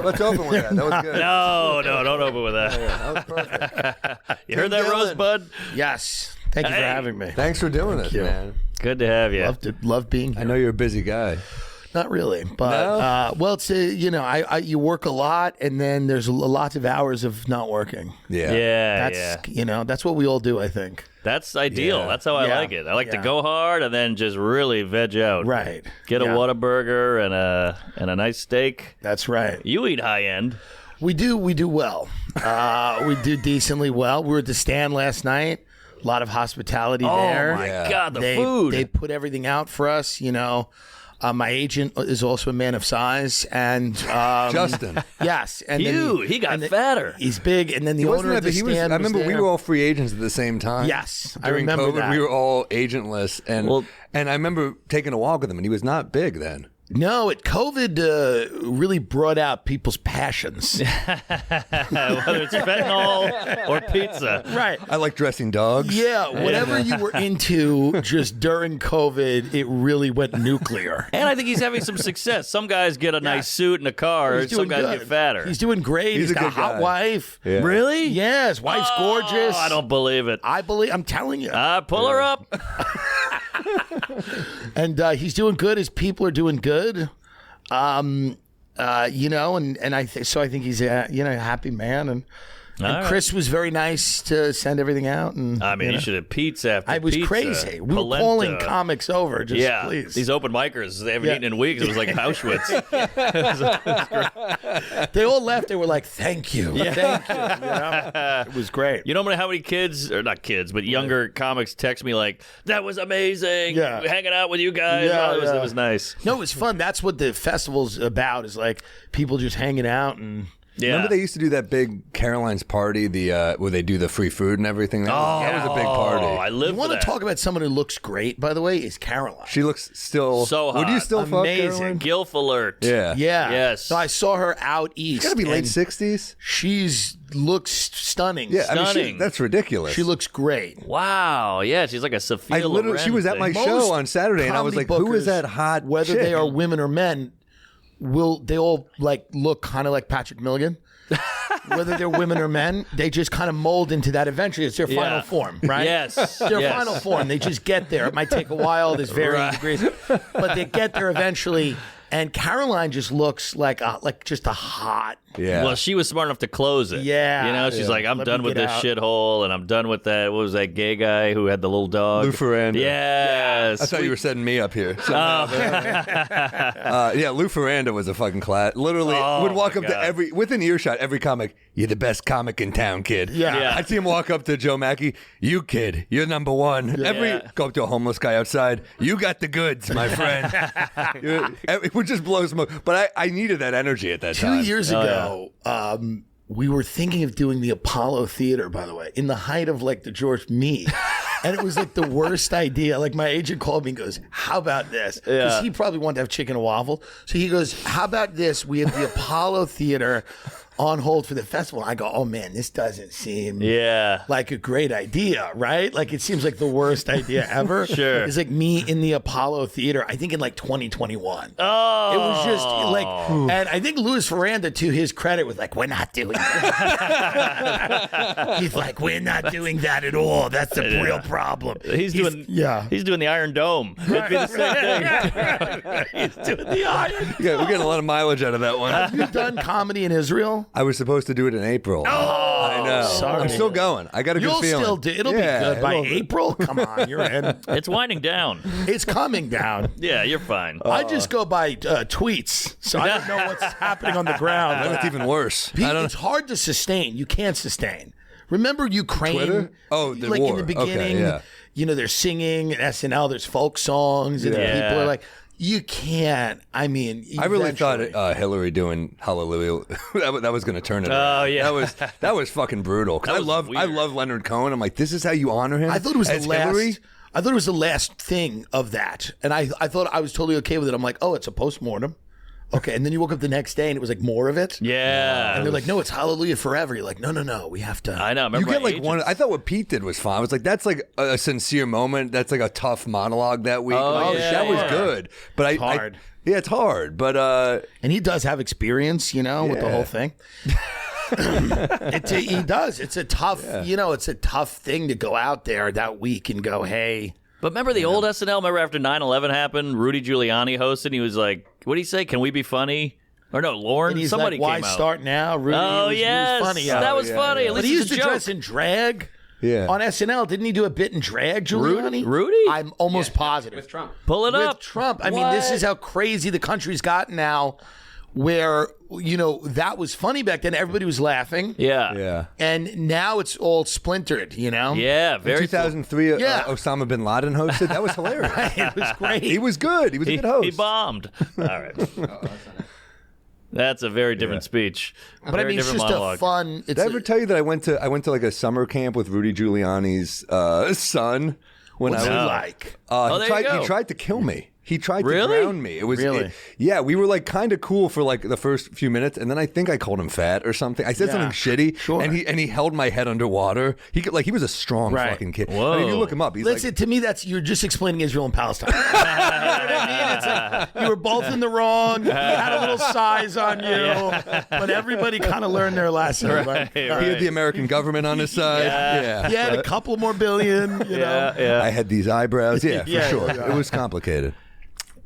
Let's open with that. That was good. No, don't open with that. That was perfect. You heard that, Dillon. Rosebud? Yes. Thank you for having me. Thanks for doing this, man. Good to have you. Love being here. I know you're a busy guy. Not really, but No? well, it's you work a lot, and then there's lots of hours of not working. Yeah. That's what we all do, I think. That's ideal. Yeah. That's how I Yeah. like it. I like to Yeah. go hard and then just really veg out. Right. Get a Yeah. Whataburger and a nice steak. That's right. You eat high end. We do well. We do decently well. We were at the Stand last night. A lot of hospitality there. Oh my Yeah. God, the they, food. They put everything out for us, My agent is also a man of size, and Justin. yes, and He got fatter. He's big, and then the He owner wasn't of that, the but he was. Stand I remember was we there. were all free agents at the same time. Yes, I During remember COVID, that. we were all agentless, and I remember taking a walk with him, and he was not big then. No, COVID really brought out people's passions. Whether it's fentanyl or pizza. Right. I like dressing dogs. Yeah, whatever you were into just during COVID, it really went nuclear. And I think he's having some success. Some guys get a nice suit and a car. He's Some doing guys good. get fatter. He's doing great. He's He's a got a good hot guy. wife. Yeah. Really? Yeah, his wife's gorgeous. I don't believe it. I'm telling you. Pull her up. And he's doing good. His people are doing good. And I think he's a happy man, and right. Chris was very nice to send everything out. And I mean, you should have pizza after I was pizza. crazy. We were Polenta. calling comics over. Just Yeah, please. these open micers, they haven't Yeah. eaten in weeks. It was like Auschwitz. They all left. They were like, "Thank you, thank you." It was great. You know how many kids, or not kids, but younger comics text me like, "That was amazing. Yeah. Hanging out with you guys. Yeah, It was nice." No, it was fun. That's what the festival's about. Is like people just hanging out and. Yeah. Remember they used to do that big Caroline's party, where they do the free food and everything? That was a big party. Oh, I live You for want that. to talk about someone who looks great, by the way, is Caroline. She looks still So Would you hot. still fuck Amazing. Caroline? Gilf alert. Yeah. Yeah. Yes. So I saw her out east. She's gotta be late and 60s. She's looks stunning. Yeah, I mean, Stunning. that's ridiculous. She looks great. Wow. Yeah, she's like a Sophia I literally, Loren she was at my thing. show on Saturday, and I was like, comedy "Who is bookers, that hot Whether chick?" they are women or men, they all like look kind of like Patrick Milligan. Whether they're women or men, they just kind of mold into that eventually. It's their final form, right? Yes. Their yes. final form. They just get there. It might take a while. There's varying degrees, but they get there eventually. And Caroline just looks like just a hot. Yeah. Well, she was smart enough to close it. Yeah. You know, she's like, I'm Let done me with get this out. shithole, and I'm done with that. What was that gay guy who had the little dog? Lou Ferrando. Yes. I thought you were setting me up here. Oh. Yeah, Lou Ferrando was a fucking class. Literally, would walk my up to God. within earshot, every comic, "You're the best comic in town, kid." Yeah. I'd see him walk up to Joe Mackey, "You kid, you're number one." Go up to a homeless guy outside, "You got the goods, my friend." It would just blow smoke. But I needed that energy at that 2 time. years ago, we were thinking of doing the Apollo Theater, by the way, in the height of like the George Me. And it was like the worst idea. Like my agent called me and goes, "How about this?" Because he probably wanted to have chicken and waffle. So he goes, "How about this? We have the Apollo Theater on hold for the festival." I go, "Oh man, this doesn't seem like a great idea, right? Like it seems like the worst idea ever." Sure. It's like me in the Apollo Theater, I think in like 2021. Oh. It was just like, and I think Louis Ferranda, to his credit, was like, "We're not doing that." He's like, "We're not doing that at all. That's the real problem." He's doing the Iron Dome. It'd be the same thing. He's doing the iron. Yeah, we're getting a lot of mileage out of that one. Have you done comedy in Israel? I was supposed to do it in April. I know. sorry. I'm still going. I got a You'll good feeling. still do. It'll Yeah, be good by it'll- April. Come on, you're in. It's winding down. It's coming down. Yeah, you're fine. I just go by tweets, so I don't know what's happening on the ground. Then it's even worse. Pete, I don't it's hard to sustain. You can't sustain. Remember Ukraine? Twitter? Oh, the like war. in the beginning, Okay, yeah. they're singing at SNL. There's folk songs, and Yeah. people are like, "You can't." I mean, I really thought eventually. Hillary doing Hallelujah that was going to turn it around. Oh, yeah. that was fucking brutal. 'Cause That was I weird. love Leonard Cohen. I'm like, this is how you honor him. I thought it was as the last. Hillary? I thought it was the last thing of that, and I thought I was totally okay with it. I'm like, oh, it's a postmortem. Okay, and then you woke up the next day and it was like more of it. Yeah. And they're like, no, it's Hallelujah Forever. You're like, no, we have to. I know. You get like one. I thought what Pete did was fine. I was like, that's like a sincere moment. That's like a tough monologue that week. Oh, that was good. But hard. Yeah, it's hard. But and he does have experience, with the whole thing. He does. It's a tough, it's a tough thing to go out there that week and go, hey. But remember the old SNL? Remember after 9/11 happened, Rudy Giuliani hosted. He was like, "What did he say? Can we be funny?" Or no, Lauren. And he's Somebody like, why came out. start now? Rudy, he was funny. That was funny. At But least he it's used a to joke. dress in drag. Yeah. On SNL, didn't he do a bit in drag, Giuliani? Rudy? I'm almost positive. With Trump. Pull it With up. Trump. I mean, this is how crazy the country's gotten now, where, that was funny back then. Everybody was laughing. Yeah. yeah. And now it's all splintered, Yeah, In very 2003, Yeah. Osama bin Laden hosted. That was hilarious. It was great. He was good. He was a good host. He bombed. All right. That's a very different speech. But I mean, it's just a fun. Did I ever tell you that I went to like a summer camp with Rudy Giuliani's son when What's I he was like? there you go. He tried to kill me. He tried Really? to drown me. It was Really? yeah. We were like kind of cool for like the first few minutes, and then I think I called him fat or something. I said something shitty, sure. and he held my head underwater. He was a strong Right. fucking kid. Whoa. I mean, if you look him up, he's Listen, like, to me, you're just explaining Israel and Palestine. You know what I mean? It's like you were both in the wrong. He had a little size on you, but everybody kind of learned their lesson. Right? he had the American government on his side. Yeah, He had a couple more billion. You know. I had these eyebrows. Yeah, for Yeah, sure. yeah. It was complicated,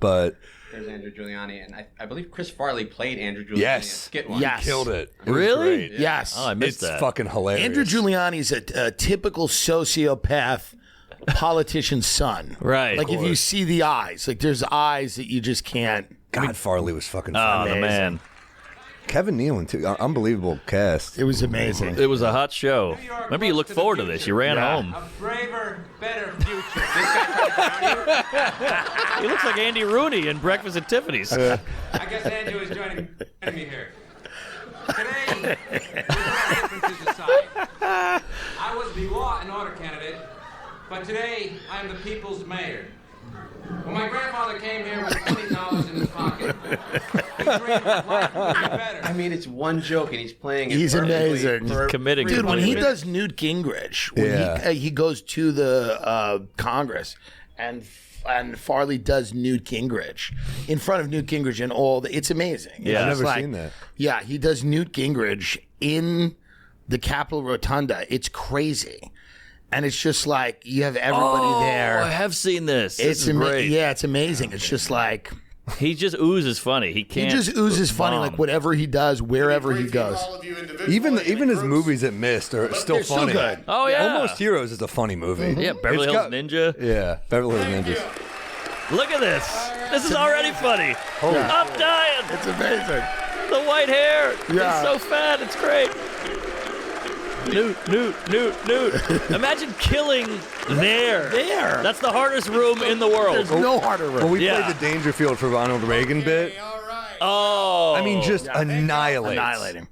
but. There's Andrew Giuliani, and I believe Chris Farley played Andrew Giuliani in a Yes. skit once. Yes. Killed it. It was Really? great. Yes. Oh, I missed It's that. fucking hilarious. Andrew Giuliani's a typical sociopath politician's son. Right. Like if you see the eyes, like there's eyes that you just can't. God, Farley was fucking Oh, funny. the man. Kevin Neal, too. Unbelievable cast. It was amazing. It was a hot show. Remember, you looked forward to this. You ran home. A braver, better future. This guy tried to drown you? He looks like Andy Rooney in Breakfast at Tiffany's. I guess Andrew is joining me here. Today, with all differences aside, I was the law and order candidate, but today I am the people's mayor. When my grandfather came here with $20 in his pocket, he dreamed of life would be better. I mean, it's one joke, and he's playing it He's perfectly amazing. for Committing. Dude, when he 20 minutes. does Newt Gingrich, when Yeah. he goes to the Congress and Farley does Newt Gingrich in front of Newt Gingrich and it's amazing. Yeah. I've It's never like- seen that. Yeah, he does Newt Gingrich in the Capitol Rotunda. It's crazy. And it's just like you have everybody there. I have seen this. This It's is great. Yeah, it's amazing. It's just like He just oozes funny. He he can't. just oozes funny, bomb. like whatever he does, wherever he goes. Even his movies that missed are still They're still funny. good. Oh, yeah. Almost Heroes is a funny movie. Yeah, Beverly It's Hills got- Ninja. Yeah, Beverly Hills Ninjas. Look at this. This is already funny. I'm dying. It's amazing. The white hair. Yeah. It's so fat. It's great. Newt. Imagine killing there. There. That's the hardest room in the world. There's no harder room. When we Yeah. played the Dangerfield for Ronald Reagan bit, Oh. I mean, just annihilates. Annihilating.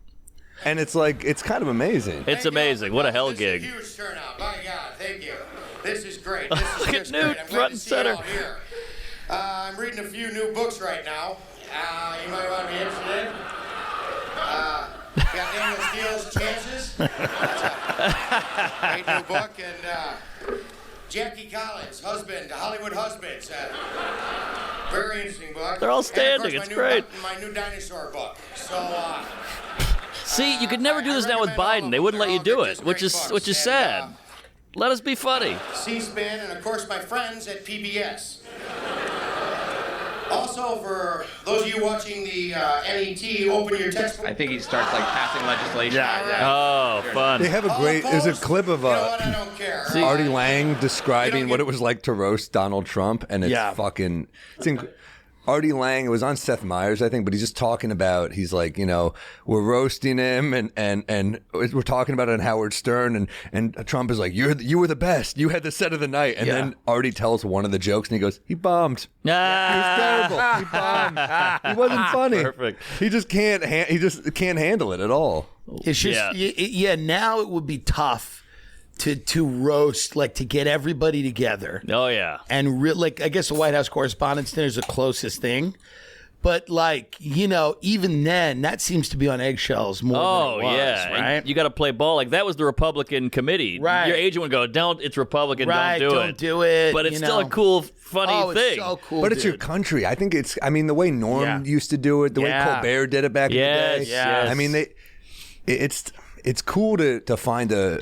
And it's like, it's kind of amazing. It's amazing. What a hell gig. This is a huge turnout. My God, thank you. This is great. This is Look at just Newt, great. I'm glad front to and see center. you all here. I'm reading a few new books right now. You might want to be interested in. Got Daniel Steele's Chances. That's a great new book. And Jackie Collins, Hollywood Husbands. Very interesting book. They're all And, of standing. course, It's great. My new dinosaur book. So, See, you could never do this now with Biden. They wouldn't let you do it, which is sad. Let us be funny. C-SPAN, and of course my friends at PBS. Also, for those of you watching the NET, open your textbook. I think he starts like passing legislation. Oh, fun. They have a great, there's a clip of You know what? I don't care. Artie Lang describing what it was like to roast Donald Trump, and it's fucking. Artie Lang, it was on Seth Meyers, I think, but he's just talking about, he's like, we're roasting him, and we're talking about it on Howard Stern, and Trump is like, you were the best, you had the set of the night, and then Artie tells one of the jokes, and he goes, he bombed. He was terrible. He bombed. He wasn't funny. Perfect. He just can't. He just can't handle it at all. It's just now it would be tough to roast, like to get everybody together. Oh, yeah. And like I guess the White House Correspondents' Dinner is the closest thing. But like, you know, even then, that seems to be on eggshells more than it was, yeah. right? And you got to play ball. Like, that was the Republican committee. Right. Your agent would go, don't, it's Republican, Right, don't do it. But it's still a cool, funny thing. It's so cool, But it's your country. I think it's, I mean, the way Norm used to do it, the way Colbert did it back in the day. Yes. I mean, it's cool to find a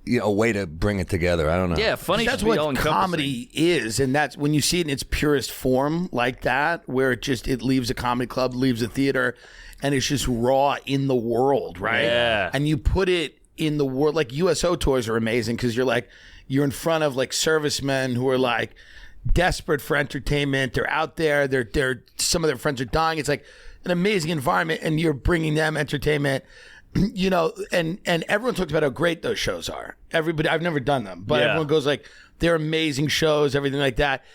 way to bring it together. I don't know. Yeah, funny. That's what comedy is, and that's when you see it in its purest form like that, where it leaves a comedy club, leaves a theater, and it's just raw in the world, right? Yeah. And you put it in the world, like USO tours are amazing because you're in front of like servicemen who are like desperate for entertainment. They're out there. They're some of their friends are dying. It's like an amazing environment, and you're bringing them entertainment. You know, and everyone talks about how great those shows are. Everybody, I've never done them, but everyone goes like, they're amazing shows, everything like that.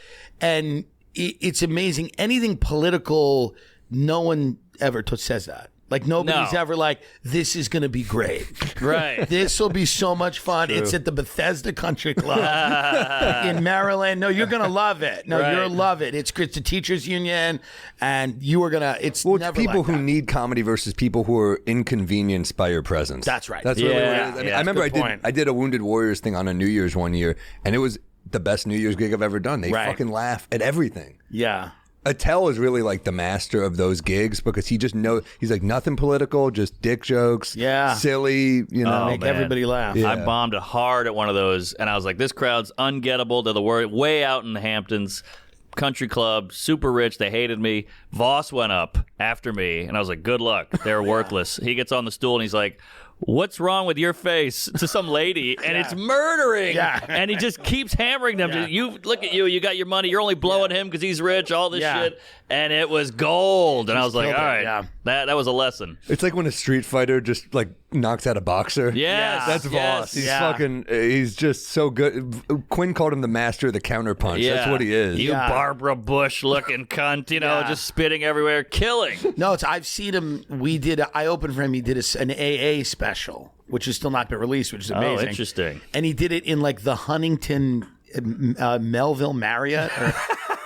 And it's amazing. Anything political, no one ever says that. Like, nobody's ever like, this is going to be great. Right. This will be so much fun. It's at the Bethesda Country Club in Maryland. No, you're going to love it. No, you'll love it. It's the teachers union, and you are going to, it's never people like who that. need comedy versus people who are inconvenienced by your presence. That's right. That's really what it is. I mean, I remember point. I did a Wounded Warriors thing on a New Year's one year, and it was the best New Year's gig I've ever done. They fucking laugh at everything. Yeah. Attell is really like the master of those gigs because he just knows, he's like nothing political, just dick jokes, silly, you know. Make everybody laugh. I bombed it hard at one of those, and I was like, this crowd's ungettable. They're the word way out in the Hamptons. Country club, super rich. They hated me. Voss went up after me, and I was like, good luck. They're worthless. He gets on the stool, and he's like, what's wrong with your face, to some lady, and it's murdering. And he just keeps hammering them. You look at you got your money, you're only blowing him because he's rich, all this shit. And it was gold. And I was like, all right, that was a lesson. It's like when a street fighter just like knocks out a boxer. Yes, that's Voss. He's fucking, he's just so good. Quinn called him the master of the counterpunch. That's what he is. You Barbara Bush looking cunt, you know, just spitting everywhere, killing. No, I've seen him. I opened for him. He did an AA special, which has still not been released, which is amazing. Oh, interesting. And he did it in like the Huntington Melville Marriott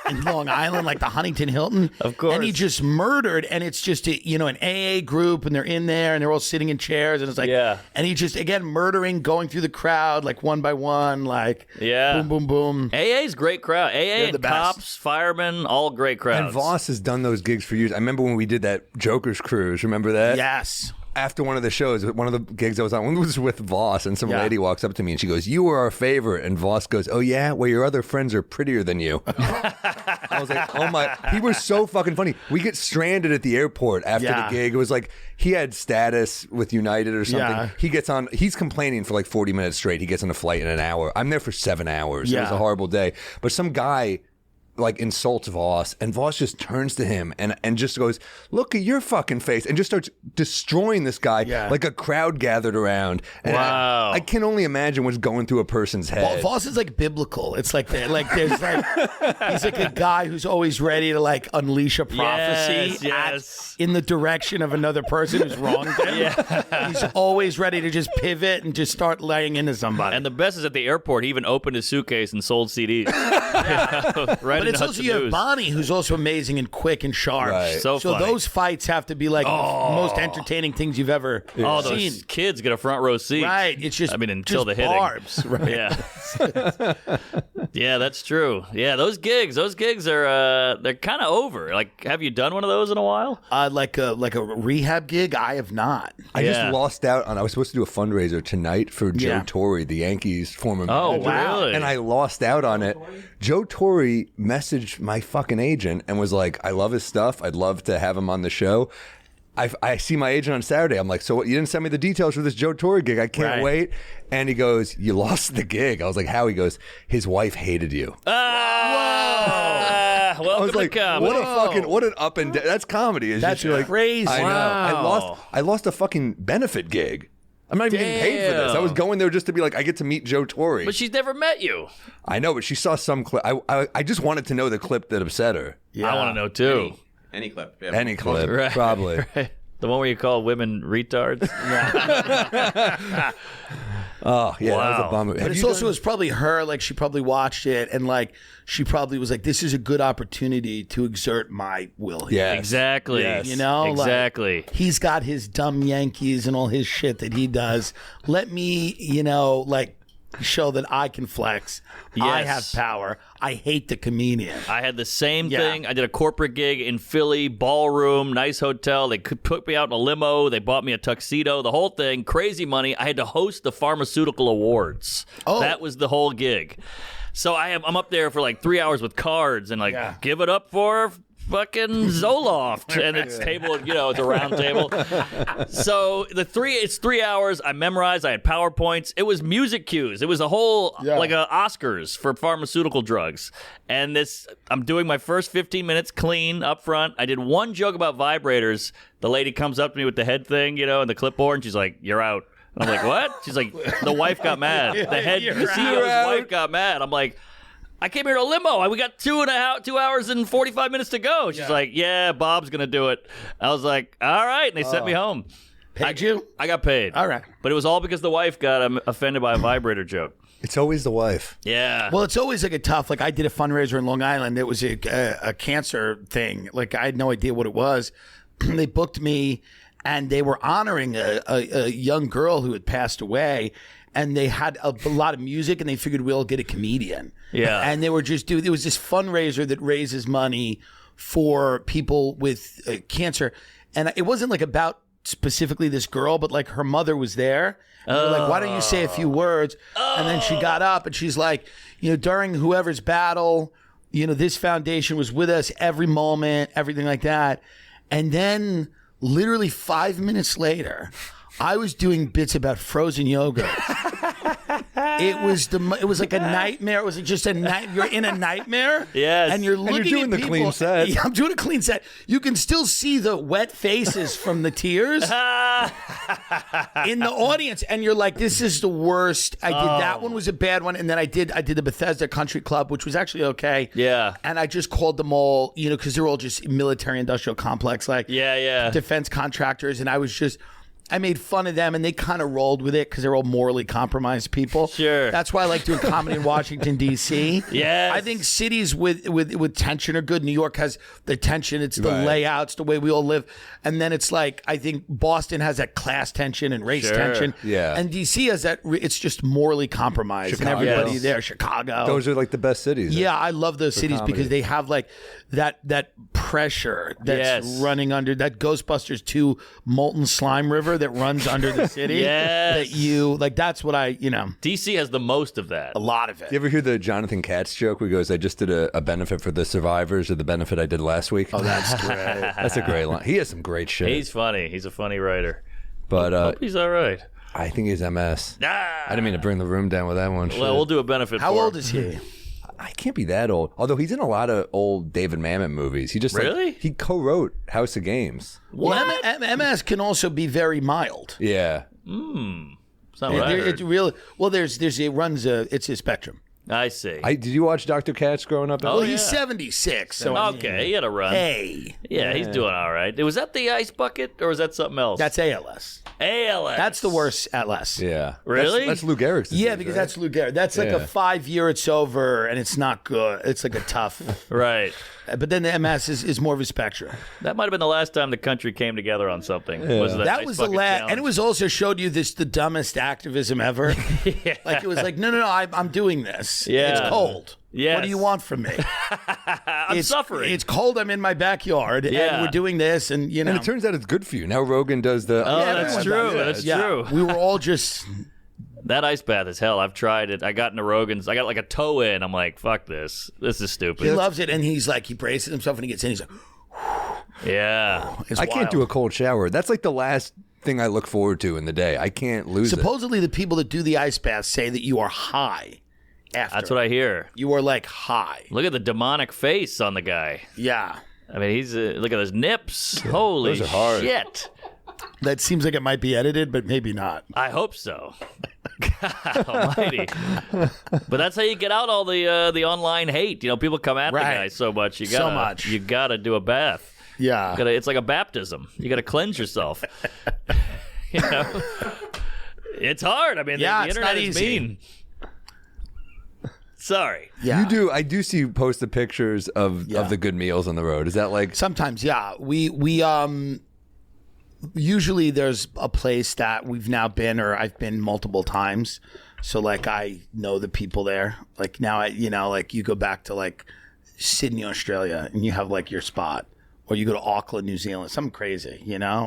in Long Island, like the Huntington Hilton. Of course. And he just murdered, and it's just an AA group, and they're in there, and they're all sitting in chairs, and it's like, and he just, again, murdering, going through the crowd, like one by one, like boom, boom, boom. AA's great crowd. AA and cops, firemen, all great crowds. And Voss has done those gigs for years. I remember when we did that Joker's Cruise. Remember that? Yes. After one of the shows, one of the gigs I was on, one was with Voss, and some lady walks up to me and she goes, "You were our favorite." And Voss goes, "Oh yeah? Well, your other friends are prettier than you." I was like, oh my, he was so fucking funny. We get stranded at the airport after the gig. It was like he had status with United or something. Yeah. He gets on, he's complaining for like 40 minutes straight. He gets on a flight in an hour. I'm there for 7 hours. It was a horrible day. But some guy like insults Voss, and Voss just turns to him and just goes, "Look at your fucking face," and just starts destroying this guy. Like a crowd gathered around. And wow. I can only imagine what's going through a person's head. Voss is like biblical. It's like there's like he's like a guy who's always ready to like unleash a prophecy in the direction of another person who's wronged him. He's always ready to just pivot and just start laying into somebody. And the best is at the airport, he even opened his suitcase and sold CDs. But it's also you have Bonnie, who's also amazing and quick and sharp. Right. So funny. those fights have to be like the most entertaining things you've ever seen. Those kids get a front row seat. Right. It's just, until the hitting. barbs. Right. Yeah. Yeah, that's true. Yeah, those gigs are they're kind of over. Like, have you done one of those in a while? Like a rehab gig? I have not. I just lost out on, I was supposed to do a fundraiser tonight for Joe Torre, the Yankees former manager. Wow. Really? And I lost out on it. Joe Torre messaged my fucking agent and was like, "I love his stuff. I'd love to have him on the show." I see my agent on Saturday. I'm like, "So what? You didn't send me the details for this Joe Torre gig. I can't wait." And he goes, "You lost the gig." I was like, "How?" He goes, "His wife hated you." Welcome I was like, to comedy. what an up and down. That's comedy. That's just, crazy. I know. Wow. I lost a fucking benefit gig. I'm not even getting paid for this. I was going there just to be like, I get to meet Joe Torre. But she's never met you. I know, but she saw some clip. I just wanted to know the clip that upset her. I want to know too. Any clip. Yeah. Any clip, Right. probably. Right. The one where you call women retards. Oh yeah, that was a bummer. But it was probably her. Like she probably watched it, and like she probably was like, "This is a good opportunity to exert my will." Yeah, exactly. Yes. You know, exactly. Like, he's got his dumb Yankees and all his shit that he does. Let me, like show that I can flex. Yes. I have power. I hate the comedian. I had the same thing. I did a corporate gig in Philly, ballroom, nice hotel. They could put me out in a limo. They bought me a tuxedo, the whole thing, crazy money. I had to host the pharmaceutical awards. Oh. That was the whole gig. So I'm up there for like 3 hours with cards and like give it up for fucking Zoloft, and it's table, it's a round table. So it's 3 hours. I memorized. I had PowerPoints. It was music cues. It was a whole like a Oscars for pharmaceutical drugs. And I'm doing my first 15 minutes clean up front. I did one joke about vibrators. The lady comes up to me with the head thing, and the clipboard, and she's like, "You're out." And I'm like, "What?" She's like, "The wife got mad. The CEO's wife got mad." I'm like, "I came here to a limo. We got 2 hours and 45 minutes to go." She's like, "Yeah, Bob's going to do it." I was like, "All right." And they sent me home. Paid you? I got paid. All right. But it was all because the wife got offended by a vibrator joke. It's always the wife. Yeah. Well, it's always like a tough, like I did a fundraiser in Long Island. It was a cancer thing. Like I had no idea what it was. They booked me and they were honoring a young girl who had passed away. And they had a lot of music, and they figured we'll get a comedian. Yeah. And they were just it was this fundraiser that raises money for people with cancer. And it wasn't like about specifically this girl, but like her mother was there. And they were like, "Why don't you say a few words?" And then she got up and she's like, during whoever's battle, this foundation was with us every moment, everything like that. And then literally 5 minutes later, I was doing bits about frozen yogurt. It was like a nightmare. It was just a night. You're in a nightmare. Yes. And you're looking doing at the people. clean set. Yeah, I'm doing a clean set. You can still see the wet faces from the tears in the audience, and you're like, "This is the worst." I did that one was a bad one, and then I did the Bethesda Country Club, which was actually okay. Yeah. And I just called them all, because they're all just military industrial complex, like defense contractors, and I made fun of them, and they kind of rolled with it because they're all morally compromised people. Sure. That's why I like doing comedy in Washington, D.C. Yes. I think cities with tension are good. New York has the tension. It's the layouts, the way we all live. And then it's like, I think Boston has that class tension and race tension. Yeah. And D.C. has that, it's just morally compromised. Chicago. And everybody there, Chicago. Those are like the best cities. Yeah, I love those cities comedy. because they have like that pressure that's running under that Ghostbusters 2 molten slime river that runs under the city. Yes. That's what DC has the most of that. a lot of it. You ever hear the Jonathan Katz joke where he goes, "I just did a benefit for the survivors of the benefit I did last week"? Oh, that's great. That's a great line. He has some great shit. He's funny. He's a funny writer. But Hope he's all right. I think he's MS. I didn't mean to bring the room down with that one. Well, we'll do a benefit How for old him. is he? I can't be that old. Although he's in a lot of old David Mamet movies. He just Really? he co-wrote House of Games. Well, MS can also be very mild. Yeah. It's not what I heard. It's real. Well, it's a spectrum. I see. Did you watch Dr. Katz growing up? Well, he's 76. So I mean, Okay, he had a run. Hey, Yeah, he's doing all right. Was that the ice bucket, or was that something else? that's ALS. ALS. That's the worst ALS. Yeah. Really? That's Lou Gehrig's disease, Yeah, because right? that's Lou Gehrig. That's like a 5-year. It's over, and it's not good. It's like a tough. Right. But then the MS is more of a spectrum. That might have been the last time the country came together on something. Was That ice was the bucket last, challenge. and it was also showed you the dumbest activism ever. Like it was like, no, I'm doing this. Yeah. It's cold. Yes. What do you want from me? I'm suffering. It's cold. I'm in my backyard, Yeah. and we're doing this, and And it turns out it's good for you. Now Rogan does the. Oh, Yeah, that's everyone true. does That's true. We were all just. That ice bath is hell. I've tried it. I got into Rogan's. I got like a toe in. I'm like, fuck this. This is stupid. He loves it, and he's like, he braces himself, and he gets in. He's like, Yeah. it's I can't wild. do a cold shower. That's like the last thing I look forward to in the day. I can't lose it. Supposedly, the people that do the ice bath say that you are high. After That's what I hear. you are like high. Look at the demonic face on the guy. Yeah, I mean, he's look at his nips. Holy those are hard. shit. that seems like it might be edited, but maybe not. I hope so. God almighty. But that's how you get out all the online hate. People come at the Right. guy so much. So much. You gotta do a bath. Yeah, It's like a baptism. You gotta cleanse yourself. It's hard. I mean, Yeah, the it's internet not is easy. mean. Sorry. Yeah. You do. I do see you post the pictures of the good meals on the road. Is that like Sometimes, yeah. We usually there's a place that we've now been or I've been multiple times. So like I know the people there. Like now like you go back to like Sydney, Australia and you have like your spot. Or you go to Auckland, New Zealand, something crazy,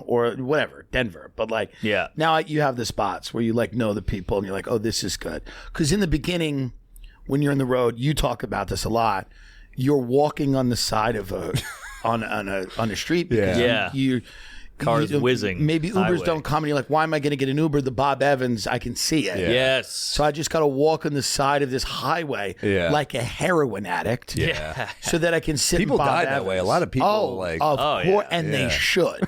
or whatever, Denver. But like now you have the spots where you like know the people and you're like, oh, this is good. Because in the beginning, when you're on the road, you talk about this a lot. You're walking on the side of on a street because you Cars whizzing. Maybe Ubers highway. don't come and you're like, why am I going to get an Uber? The Bob Evans, I can see it. Yes. So I just got to walk on the side of this highway like a heroin addict. Yeah. So that I can sit people in Bob die Evans. that way? A lot of people Of course, and they should.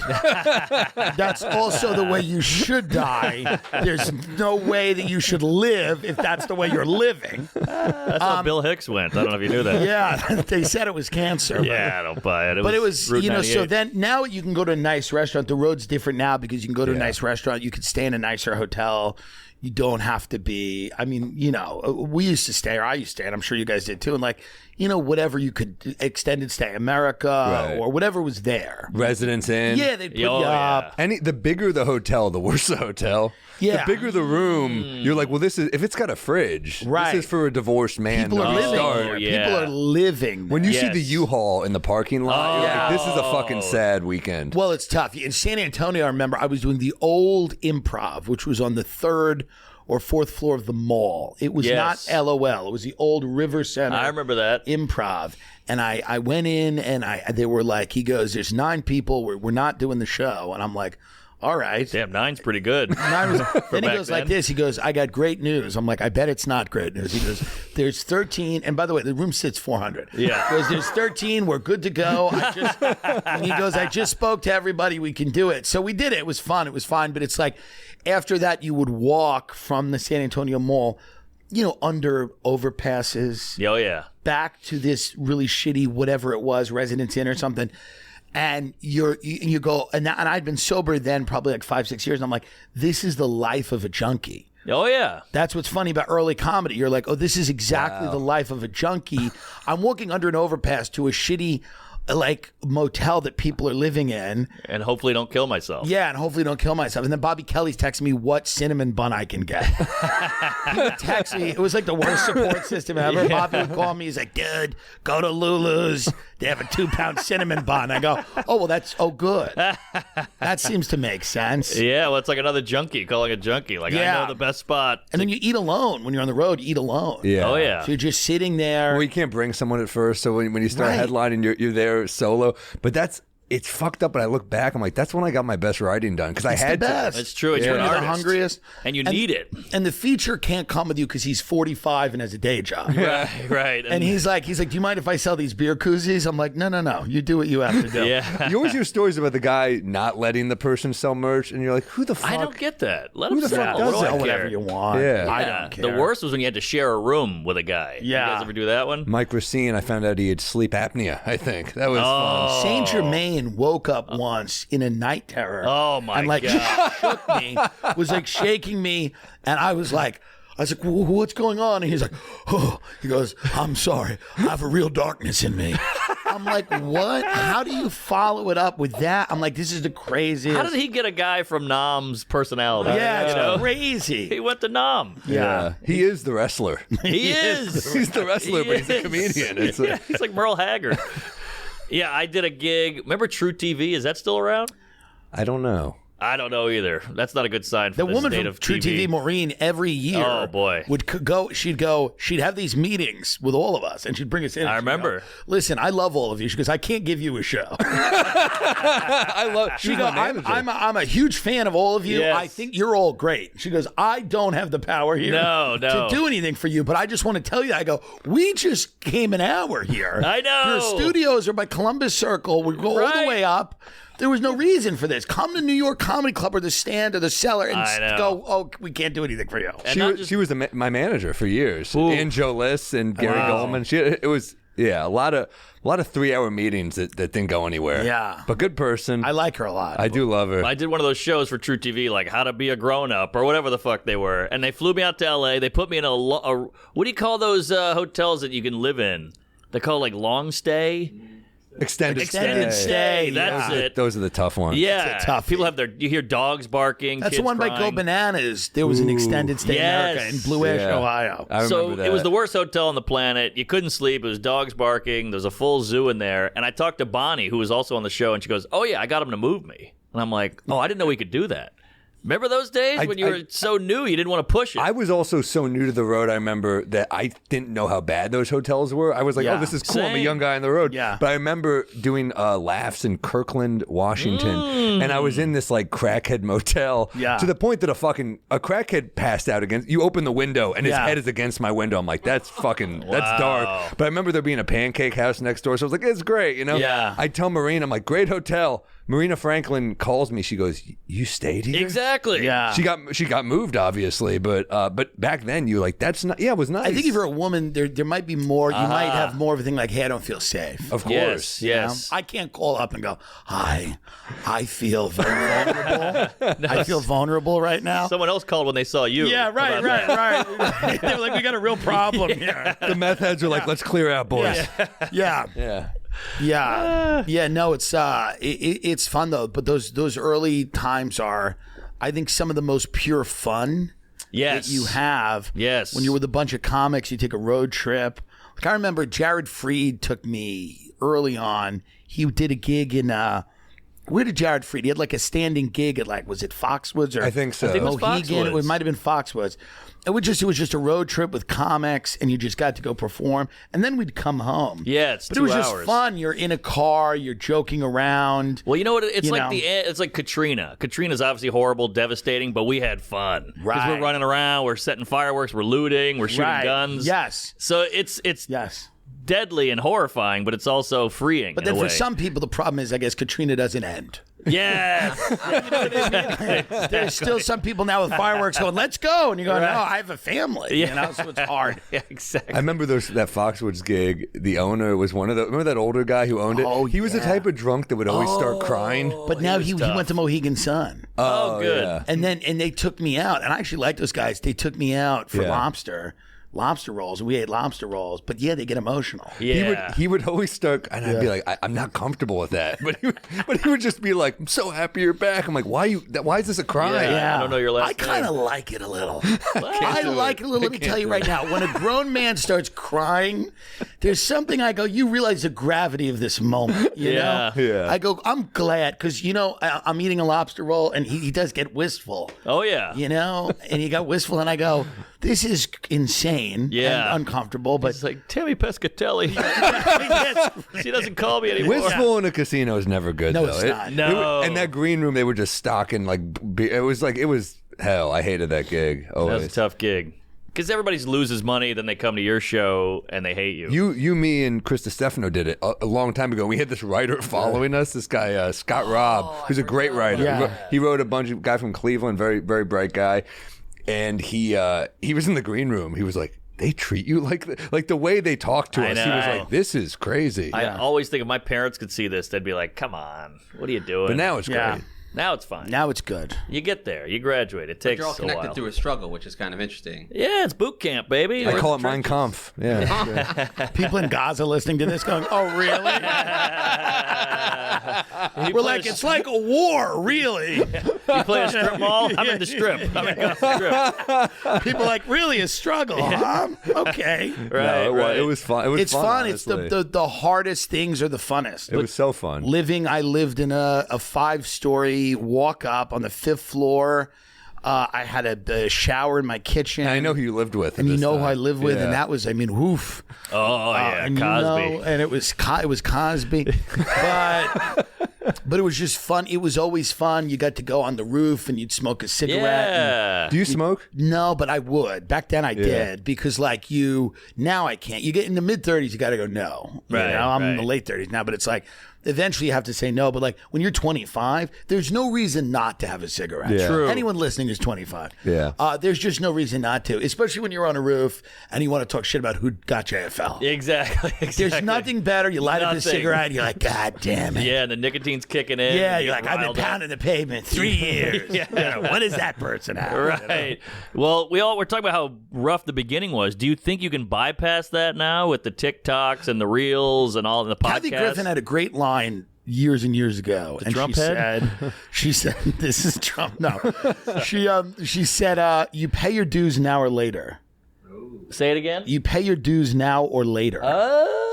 That's also the way you should die. There's no way that you should live if that's the way you're living. That's how Bill Hicks went. I don't know if you knew that. Yeah, they said it was cancer. Yeah, I don't buy it. But it was, Route so 98. then now you can go to a nice restaurant. The road's different now because you can go to a nice restaurant. You could stay in a nicer hotel. You don't have to be, we used to stay, or I used to stay, and I'm sure you guys did too. And like, whatever you could, extended stay America or whatever was there. Residence Inn? Yeah, they'd put you up. The bigger the hotel, the worse the hotel. Yeah. The bigger the room, you're like, well, this is, if it's got a fridge, Right. this is for a divorced man. People are to living start. there. yeah. People are living When you there. see the U-Haul in the parking lot, you're like, this is a fucking sad weekend. Well, it's tough. In San Antonio, I remember I was doing the old Improv, which was on the 3rd or 4th floor of the mall. It was Yes. not LOL. It was the old River Center. I remember that. Improv. And I went in and they were like, he goes, there's 9 people. We're not doing the show. And I'm like, all right. Damn, 9's pretty good. Then he back goes like then. this. He goes, I got great news. I'm like, I bet it's not great news. He goes, there's 13. And by the way, the room sits 400. Yeah. He goes, there's 13. We're good to go. And he goes, I just spoke to everybody. We can do it. So we did it. It was fun. It was fine. But it's like after that, you would walk from the San Antonio Mall, under overpasses. Oh, yeah. Back to this really shitty whatever it was, Residence Inn or something. And you go, and I'd been sober then probably like 5-6 years. And I'm like, this is the life of a junkie. Oh, yeah. That's what's funny about early comedy. You're like, oh, this is exactly the life of a junkie. I'm walking under an overpass to a shitty like motel that people are living in. And hopefully don't kill myself. Yeah, and hopefully don't kill myself. And then Bobby Kelly's texting me what cinnamon bun I can get. He would text me. It was like the worst support system ever. Yeah. Bobby would call me. He's like, dude, go to Lulu's. They have a 2-pound cinnamon bun. I go, oh, well, that's good. That seems to make sense. Yeah, well, it's like another junkie calling a junkie. Like, I know the best spot. And then you eat alone. When you're on the road, you eat alone. Yeah. Oh, yeah. So you're just sitting there. Well, you can't bring someone at first, so when you start headlining, you're there solo. But it's fucked up. But I look back, I'm like, that's when I got my best writing done because I had the best. to. It's true. It's when an you're artist. the hungriest. And you need it. And the feature can't come with you because he's 45 and has a day job. Right. And he's like, do you mind if I sell these beer koozies? I'm like, no. You do what you have to do. Yeah. You always hear stories about the guy not letting the person sell merch, and you're like, who the fuck? I don't get that. Let Who him the fuck sell. does What do I that? Sell whatever care? you want. Yeah. I Yeah. don't care. The worst was when you had to share a room with a guy. Yeah. You guys ever do that one? Mike Racine, I found out he had sleep apnea, I think. That was fun. Saint Germain woke up once in a night terror. Oh, my and like God. shook me, was like shaking me, and I was like, what's going on? And he's like, oh, he goes, I'm sorry, I have a real darkness in me. I'm like, what? How do you follow it up with that? I'm like, this is the craziest. How did he get a guy from Nam's personality? Yeah, You know? it's crazy. He went to Nam. Yeah. He is the wrestler. He is. He's the wrestler, but he's a comedian. It's He's like Merle Haggard. Yeah, I did a gig. Remember True TV? Is that still around? I don't know. I don't know either. That's not a good sign for The the woman state from of True TV, Maureen, every year, Oh, boy. would she'd have these meetings with all of us, and she'd bring us in. I and she'd remember. go, listen, I love all of you. She goes, I can't give you a show. I love. She goes, I'm a huge fan of all of you. Yes. I think you're all great. She goes, I don't have the power here No. to do anything for you, but I just want to tell you. I go, we just came an hour here. I know. Your studios are by Columbus Circle. We go all the Right. way up. There was no reason for this. Come to New York Comedy Club or the Stand or the Cellar and I know. go, oh, we can't do anything for you. And not She was my manager for years. Ooh. And Joe Liss and Gary Wow. Goldman. It was Yeah, a lot of 3-hour meetings that didn't go anywhere. Yeah. But good person. I like her a lot. I do love her. I did one of those shows for True TV, like How to Be a Grown Up or whatever the fuck they were, and they flew me out to L.A. They put me in a what do you call those hotels that you can live in? They call it like long stay. Extended stay. That's it. Those are the tough ones. Yeah, It's a toughie. people have you hear dogs barking. That's kids the one by Go crying. Bananas. There was an extended stay in America in Blue Ash, Yeah. Ohio. I remember So that. it was the worst hotel on the planet. You couldn't sleep. It was dogs barking. There was a full zoo in there. And I talked to Bonnie, who was also on the show, and she goes, "Oh yeah, I got him to move me." And I'm like, "Oh, I didn't know we could do that." Remember those days when you were so new, you didn't want to push it? I was also so new to the road, I remember that I didn't know how bad those hotels were. I was like, Yeah. oh, this is cool. I'm a Same. young guy on the road. Yeah. But I remember doing laughs in Kirkland, Washington. And I was in this like crackhead motel Yeah. to the point that a crackhead passed out against, you open the window and his Yeah. head is against my window. I'm like, that's dark. But I remember there being a pancake house next door. So I was like, it's great, you know? Yeah. I tell Marina, I'm like, great hotel. Marina Franklin calls me. She goes, you stayed here? Exactly. Yeah. She got moved, obviously, but back then you were like, that's not. Yeah, it was nice. I think if you're a woman, there might be more. You might have more of a thing like, hey, I don't feel safe. of Yes. course. You know? Yes. I can't call up and go, hi, I feel very vulnerable. I feel vulnerable right now. Someone else called when they saw you. Yeah, right. They were like, we got a real problem here. The meth heads are like, let's clear out, boys. Yeah. Yeah. No, it's fun though. But those early times are, I think, some of the most pure fun Yes. that you have. Yes. When you're with a bunch of comics, you take a road trip. Like I remember Jared Freed took me early on. He did a gig in where did Jared Freed? He had like a standing gig at like, was it Foxwoods or I think so. I think it was Mohegan? Foxwoods. It might have been Foxwoods. It was just a road trip with comics, and you just got to go perform, and then we'd come home. Yeah, it's but 2 it was hours. just fun. You're in a car, you're joking around. Well, you know what? It's You like know. it's like Katrina. Katrina's obviously horrible, devastating, but we had fun. Because Right. we're running around, we're setting fireworks, we're looting, we're shooting Right. guns. Yes. So it's Yes. deadly and horrifying, but it's also freeing. But in then a for way. some people, the problem is, I guess, Katrina doesn't end. Yes. There's still some people now with fireworks going, let's go. And you go, no, I have a family. You know, so it's hard. Yeah, exactly. I remember that Foxwoods gig. The owner was one of the. Remember that older guy who owned it? Oh, he was the yeah. type of drunk that would always start crying. But now he went to Mohegan Sun. Oh, good. Yeah. And they took me out. And I actually like those guys. They took me out for Yeah. lobster rolls. We ate lobster rolls. But yeah, they get emotional. Yeah. He would always start, and I'd be like, I'm not comfortable with that. But he would just be like, I'm so happy you're back. I'm like, why is this a cry? Yeah. I don't know your last I kind of name. like it a little. I like it a little. Let me tell you right now, when a grown man starts crying, there's something I go, you realize the gravity of this moment. You know? Yeah. I go, I'm glad because, I'm eating a lobster roll and he does get wistful. Oh, yeah. And he got wistful and I go, this is insane Yeah. and uncomfortable. But It's like, Tammy Pescatelli. yes, She doesn't call me anymore. Wistful in a casino is never good. No, though. it's not. No. And that green room, they were just stocking it was hell. I hated that gig. That Always. was a tough gig. Because everybody loses money, then they come to your show and they hate you. You, me, and Chris Stefano did it a long time ago. We had this writer following us. This guy Scott Robb, who's a great writer. Yeah. He wrote a bunch of guy from Cleveland, very very bright guy, and he was in the green room. He was like, they treat you like the way they talk to I us. He was know. like, this is crazy. I always think if my parents could see this, they'd be like, come on, what are you doing? But now it's Yeah. great. Now it's fine. now it's good. You get there. You graduate. It takes You're all a connected while. through a struggle, which is kind of interesting. Yeah, it's boot camp, baby. I call it Mein Kampf. Yeah. People in Gaza listening to this going, oh, really? We're like, it's like a war, really. You play a strip mall? I'm in the strip. I'm in the strip. People are like, really a struggle, huh? Okay. Right, It was fun. It was It's fun. It's the hardest things are the funnest. It was so fun. I lived in a 5-story walk up on the 5th floor. I had a shower in my kitchen. And I know who you lived with. And at you this know who time. I lived with, Yeah. and that was, woof. Oh, yeah, And Cosby. and it was Cosby, but it was just fun. It was always fun. You got to go on the roof and you'd smoke a cigarette. Yeah. Do you smoke? No, but I would. Back then I did because now I can't. You get in the mid-30s, you got to go no. Right, I'm in the right. late 30s now, but it's like eventually you have to say no. But like when you're 25, there's no reason not to have a cigarette. Yeah. True. Anyone listening is 25. Yeah. There's just no reason not to, especially when you're on a roof and you want to talk shit about who got JFL. Exactly. There's nothing better. You light up a cigarette, you're like, God damn it. Yeah, and the nicotine's kicking in. Yeah, and you're like, I've been riled up. pounding the pavement 3 years. You know, what is that person have? Right. Well, we're talking about how rough the beginning was. Do you think you can bypass that now with the TikToks and the Reels and all the podcasts? Kathy Griffin had a great line years and years ago, and Trump she said, "This is Trump." No, she said, "You pay your dues now or later." Say it again. You pay your dues now or later.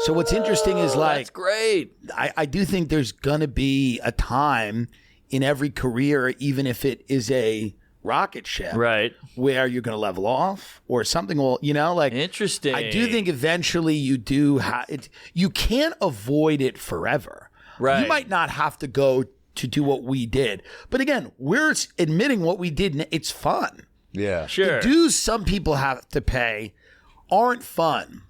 So what's interesting is like, that's great. I do think there's gonna be a time in every career, even if it is a rocket ship, Right. where you're going to level off or something will, you know, like Interesting. I do think eventually you do it. You can't avoid it forever. Right. You might not have to go to do what we did. But again, we're admitting what we did. And it's fun. Yeah. Sure. The dues some people have to pay aren't fun.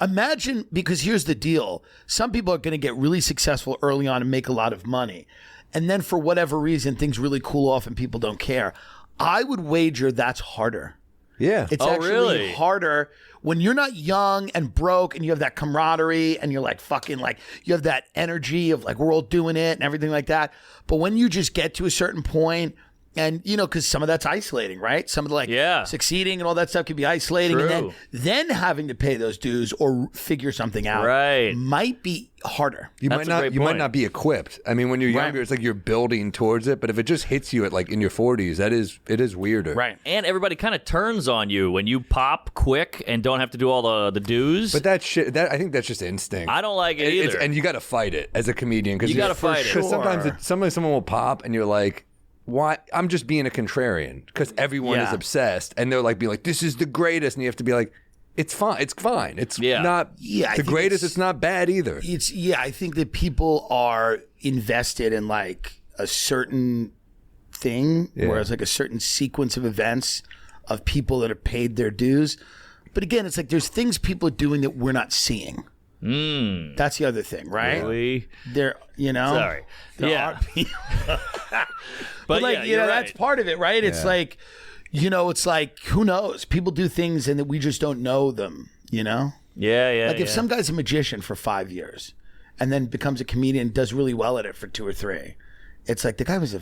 Imagine, because here's the deal. Some people are going to get really successful early on and make a lot of money. And then for whatever reason, things really cool off and people don't care. I would wager that's harder. Yeah. It's Oh, actually really? harder when you're not young and broke and you have that camaraderie and you're like fucking like, you have that energy of like, we're all doing it and everything like that. But when you just get to a certain point and, you know, because some of that's isolating, right? Some of the like succeeding and all that stuff can be isolating. True. And then having to pay those dues or figure something out Right. might be harder. You That's a might not. great You might point. not be equipped. I mean, when you're younger, it's like you're building towards it. But if it just hits you at like in your 40s, it is weirder. Right. And everybody kind of turns on you when you pop quick and don't have to do all the dues. But that shit. I think that's just instinct. I don't like it either. And you got to fight it as a comedian because You gotta fight it. Because sometimes someone will pop and you're like, why? I'm just being a contrarian because everyone is obsessed and they're like, be like, this is the greatest, and you have to be like, it's fine. It's fine. It's not I the think greatest. It's not bad either. I think that people are invested in like a certain thing, whereas like a certain sequence of events of people that have paid their dues. But again, it's like there's things people are doing that we're not seeing. That's the other thing, right? Really? There, you know. Sorry. There Yeah. are people. But like, yeah, you know, you're that's right. part of it, right? It's like, you know, it's like, who knows? People do things and that we just don't know them, you know? Yeah. Like if some guy's a magician for 5 years and then becomes a comedian and does really well at it for 2 or 3, it's like the guy was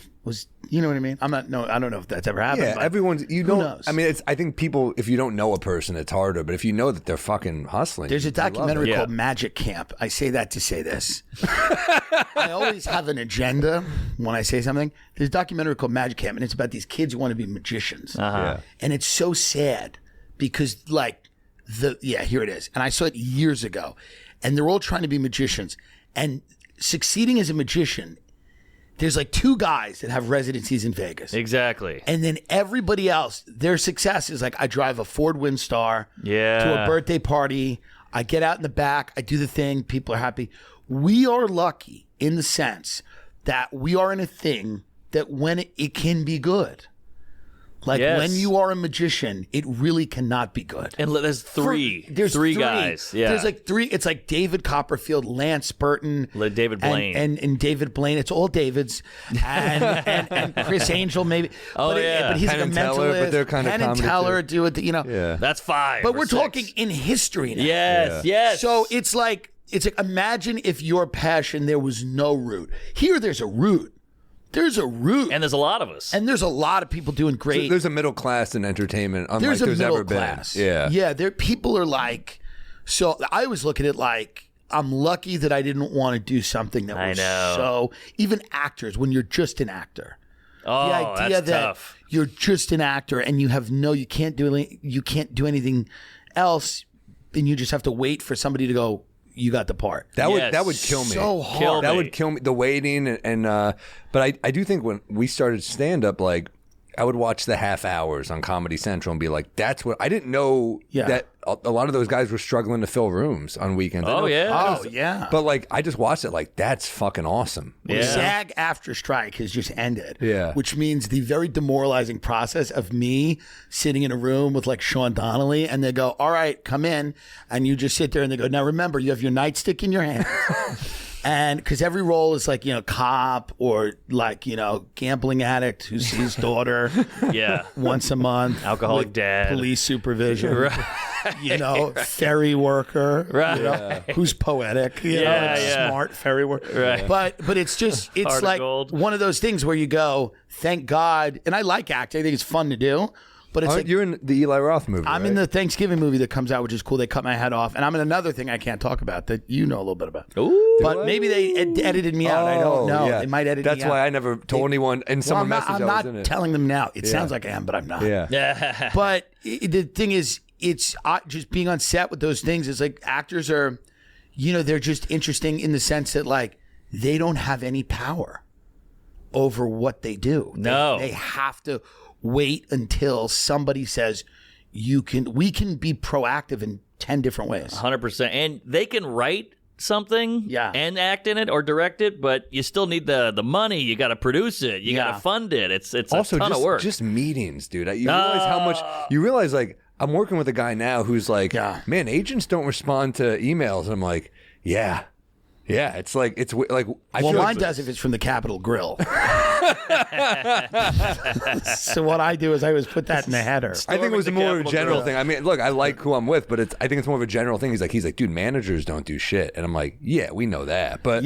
you know what I mean? I don't know if that's ever happened. Yeah, but everyone's. You who don't. knows? I mean, I think people. If you don't know a person, it's harder. But if you know that they're fucking hustling, There's a you love it. documentary Yeah. called Magic Camp. I say that to say this. I always have an agenda when I say something. There's a documentary called Magic Camp, and it's about these kids who want to be magicians. Yeah. And it's so sad because like here it is. And I saw it years ago. And they're all trying to be magicians. And succeeding as a magician, there's like 2 guys that have residencies in Vegas. Exactly. And then everybody else, their success is like, I drive a Ford Windstar to a birthday party. I get out in the back. I do the thing. People are happy. We are lucky in the sense that we are in a thing that when it can be good. Like when you are a magician, it really cannot be good. And there's three guys. Yeah. There's like 3. It's like David Copperfield, Lance Burton, David Blaine. and David Blaine. It's all Davids. And Chris Angel maybe. Oh, But he's Penn like a and Teller, mentalist. but they're kind of Penn and comedy Teller too. do it, you know. Yeah. That's 5. But or we're 6. talking in history now. Yes. So it's like imagine if your passion there was no root. Here there's a root. There's a root. And there's a lot of us. And there's a lot of people doing great. So there's a middle class in entertainment, unlike There's a middle ever class. been. Yeah. People are like, so I always look at it like, I'm lucky that I didn't want to do something that was so, even actors, when you're just an actor. Oh, The idea that's that tough. you're just an actor and you have you can't do anything else, and you just have to wait for somebody to go, you got the part. That would kill me. So hard. Kill That me. would kill me. The waiting and but I do think when we started stand up, like I would watch the half hours on Comedy Central and be like, that's what I didn't know that a lot of those guys were struggling to fill rooms on weekends. Oh, yeah. Oh, yeah. But like I just watched it like that's fucking awesome. Yeah. SAG after strike has just ended. Yeah. Which means the very demoralizing process of me sitting in a room with like Sean Donnelly and they go, all right, come in. And you just sit there and they go, now remember, you have your nightstick in your hand. And because every role is like, cop or like, gambling addict who sees his daughter once a month. Alcoholic dad. Police supervision. Right. Ferry worker. Right. Who's poetic. Smart ferry worker. Right. But it's just, it's Heart of like gold. one of those things where you go, thank God. And I like acting. I think it's fun to do. But it's like, you're in the Eli Roth movie. I'm in the Thanksgiving movie that comes out, which is cool. They cut my head off. And I'm in another thing I can't talk about that you know a little bit about. Ooh. But maybe they edited me out. I don't know. Yeah. They might edit That's me out. why I never told anyone. And someone messaged I'm I was not in it. telling them now. It sounds like I am, but I'm not. Yeah. But the thing is, it's just being on set with those things. It's like actors are, they're just interesting in the sense that like they don't have any power over what they do. No. They have to wait until somebody says we can be proactive in 10 different ways. 100%. And they can write something and act in it or direct it, but you still need the money. You got to produce it. You got to fund it. It's also a ton of work. Just meetings, dude. You realize how much you realize. Like I'm working with a guy now who's like, man, agents don't respond to emails. And I'm like, yeah. It's like I feel mine does if it's from the Capitol Grill. So what I do is I always put that in the header. I think it was a more general thing. I mean, look, I like who I'm with, but I think it's more of a general thing. He's like, dude, managers don't do shit, and I'm like, yeah, we know that, but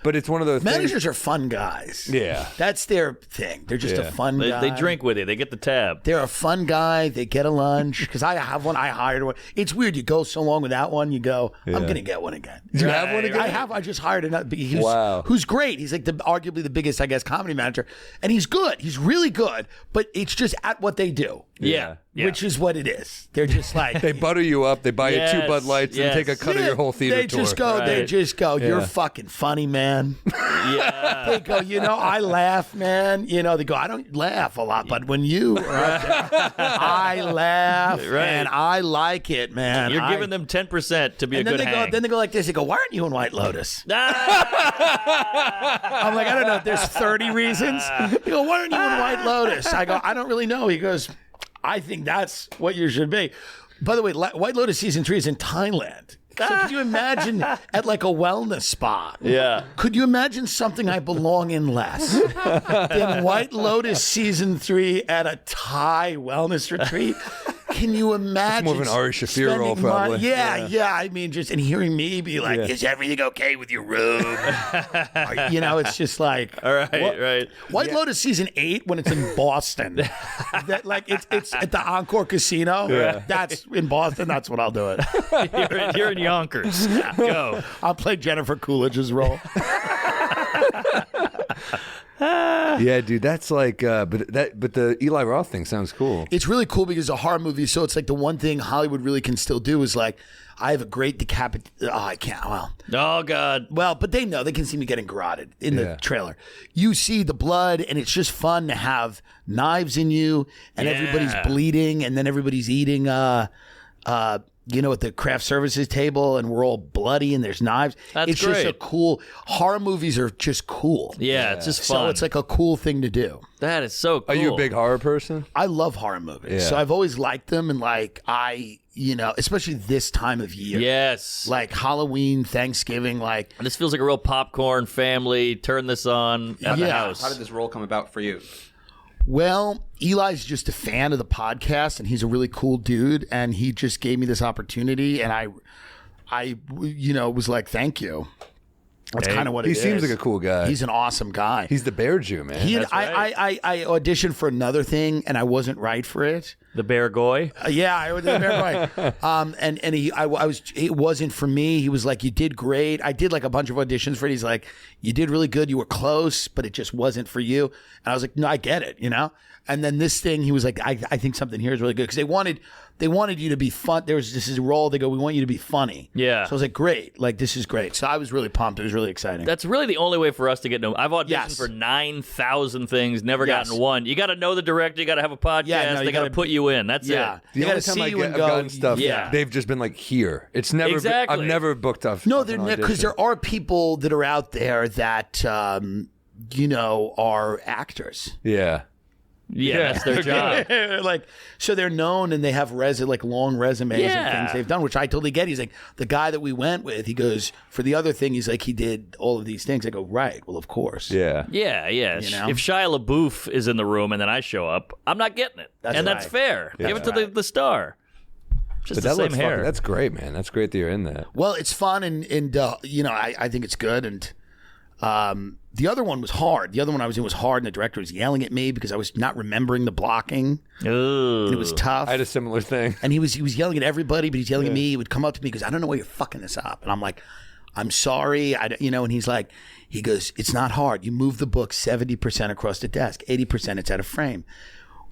but it's one of those managers things. are fun guys. Yeah, that's their thing. They're just a fun guy. They drink with you. They get the tab. They're a fun guy. They get a lunch because I have one. I hired one. It's weird. You go so long without one. You go, I'm gonna get one again. You have one again? I just hired another. Who's great. He's like arguably the biggest, I guess, comedy manager, and he's good. He's really good. But it's just at what they do. Yeah. Which is what it is. They're just like they butter you up. They buy you 2 Bud Lights and take a cut of your whole theater they tour. They just go. You're fucking funny, man. They go. I laugh, man. They go. I don't laugh a lot, but when you are up there, I laugh and I like it, man. You're giving them 10% to be a good hang. Then they go like this. They go, why aren't you in White Lotus? I'm like, I don't know. There's 30 reasons. They go, why aren't you in White Lotus? I go, I don't really know. He goes, I think that's what you should be. By the way, White Lotus season 3 is in Thailand. So could you imagine at like a wellness spa? Yeah. Could you imagine something I belong in less than White Lotus season 3 at a Thai wellness retreat? Can you imagine? It's more of an Ari Shaffir role, probably. Yeah. I mean, and hearing me be like, "Is everything okay with your room?" It's just like, all right. White Lotus season 8 when it's in Boston, that like it's at the Encore Casino. Yeah. That's in Boston. That's what I'll do it. You're in Yonkers. Go. I'll play Jennifer Coolidge's role. Yeah, dude, that's like, but the Eli Roth thing sounds cool. It's really cool because it's a horror movie, so it's like the one thing Hollywood really can still do is like, I have a great I can't. Well, oh God. Well, but they know they can see me getting garroted in the trailer. You see the blood, and it's just fun to have knives in you, and everybody's bleeding, and then everybody's eating. At the craft services table, and we're all bloody, and there's knives. That's it's great. Just a cool. Horror movies are just cool. Yeah, it's just fun. So it's like a cool thing to do. That is so cool. Are you a big horror person? I love horror movies. Yeah. So I've always liked them, and like especially this time of year. Yes. Like Halloween, Thanksgiving, like This feels like a real popcorn family. Turn this on at the house. How did this role come about for you? Well, Eli's just a fan of the podcast, and he's a really cool dude, and he just gave me this opportunity, and I was like, thank you. That's kind of what it is. He seems like a cool guy. He's an awesome guy. He's the Bear Jew, man. I auditioned for another thing, and I wasn't right for it. The Bear Goy? I was the Bear Goy. It wasn't for me. He was like, you did great. I did like a bunch of auditions for it. He's like, you did really good. You were close, but it just wasn't for you. And I was like, no, I get it, And then this thing, he was like, I think something here is really good because they wanted you to be fun. This is a role. They go, we want you to be funny. Yeah. So I was like, great. Like, this is great. So I was really pumped. It was really exciting. That's really the only way for us to get known. I've auditioned for 9,000 things, never gotten one. You got to know the director. You got to have a podcast. They got to put you in. That's it. The only time I've gotten stuff, they've just been like, here. It's never. Exactly. I've never booked off. No, because there are people that are out there that are actors. Yeah. Yeah, that's their job. Like, so they're known and they have long resumes and things they've done, which I totally get. He's like, the guy that we went with, he goes, for the other thing, he's like, he did all of these things. I go, right, well, of course. Yeah. Yeah. You know? If Shia LaBeouf is in the room and then I show up, I'm not getting it. That's fair. Give it to the star. Just the same hair. That's great, man. That's great that you're in that. Well, it's fun and you know, I think it's good. And the other one was hard. The other one I was in was hard, and the director was yelling at me because I was not remembering the blocking. Ooh. And it was tough. I had a similar thing. And he was yelling at everybody, but he's yelling at me. He would come up to me because I don't know why you're fucking this up. And I'm like, I'm sorry. And he's like, he goes, it's not hard. You move the book 70% across the desk, 80% it's out of frame.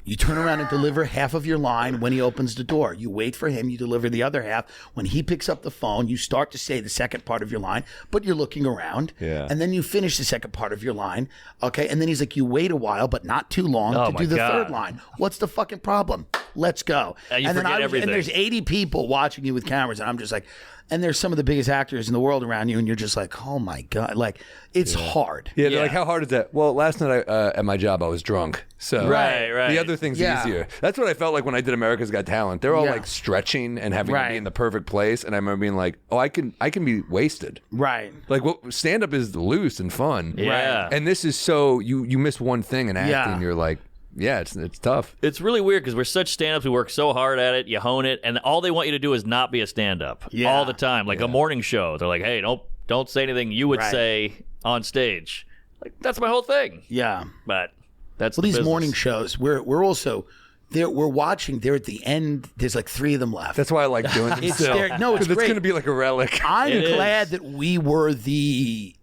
You turn around and deliver half of your line when he opens the door. You wait for him. You deliver the other half. When he picks up the phone, you start to say the second part of your line, but you're looking around. Yeah. And then you finish the second part of your line. Okay. And then he's like, you wait a while, but not too long to do the third line. What's the fucking problem? Let's go. You and forget everything. And there's 80 people watching you with cameras. And I'm just like, and there's some of the biggest actors in the world around you, and you're just like, oh my God. Like, it's hard. Yeah, they're like, how hard is that? Well, last night at my job, I was drunk. So Right. the other thing's easier. That's what I felt like when I did America's Got Talent. They're all like stretching and having to be in the perfect place. And I remember being like, oh, I can be wasted. Right. Like, stand up is loose and fun. Yeah. And this is so, you miss one thing in acting, you're like, yeah, it's tough. It's really weird because we're such stand-ups. We work so hard at it. You hone it, and all they want you to do is not be a stand-up all the time. Like a morning show. They're like, hey, don't say anything you would say on stage. Like, that's my whole thing. Yeah. But that's these business. morning shows, we're also there. We're watching. They're at the end. There's like 3 of them left. That's why I like doing them still. It's great. It's going to be like a relic. I'm glad that we were the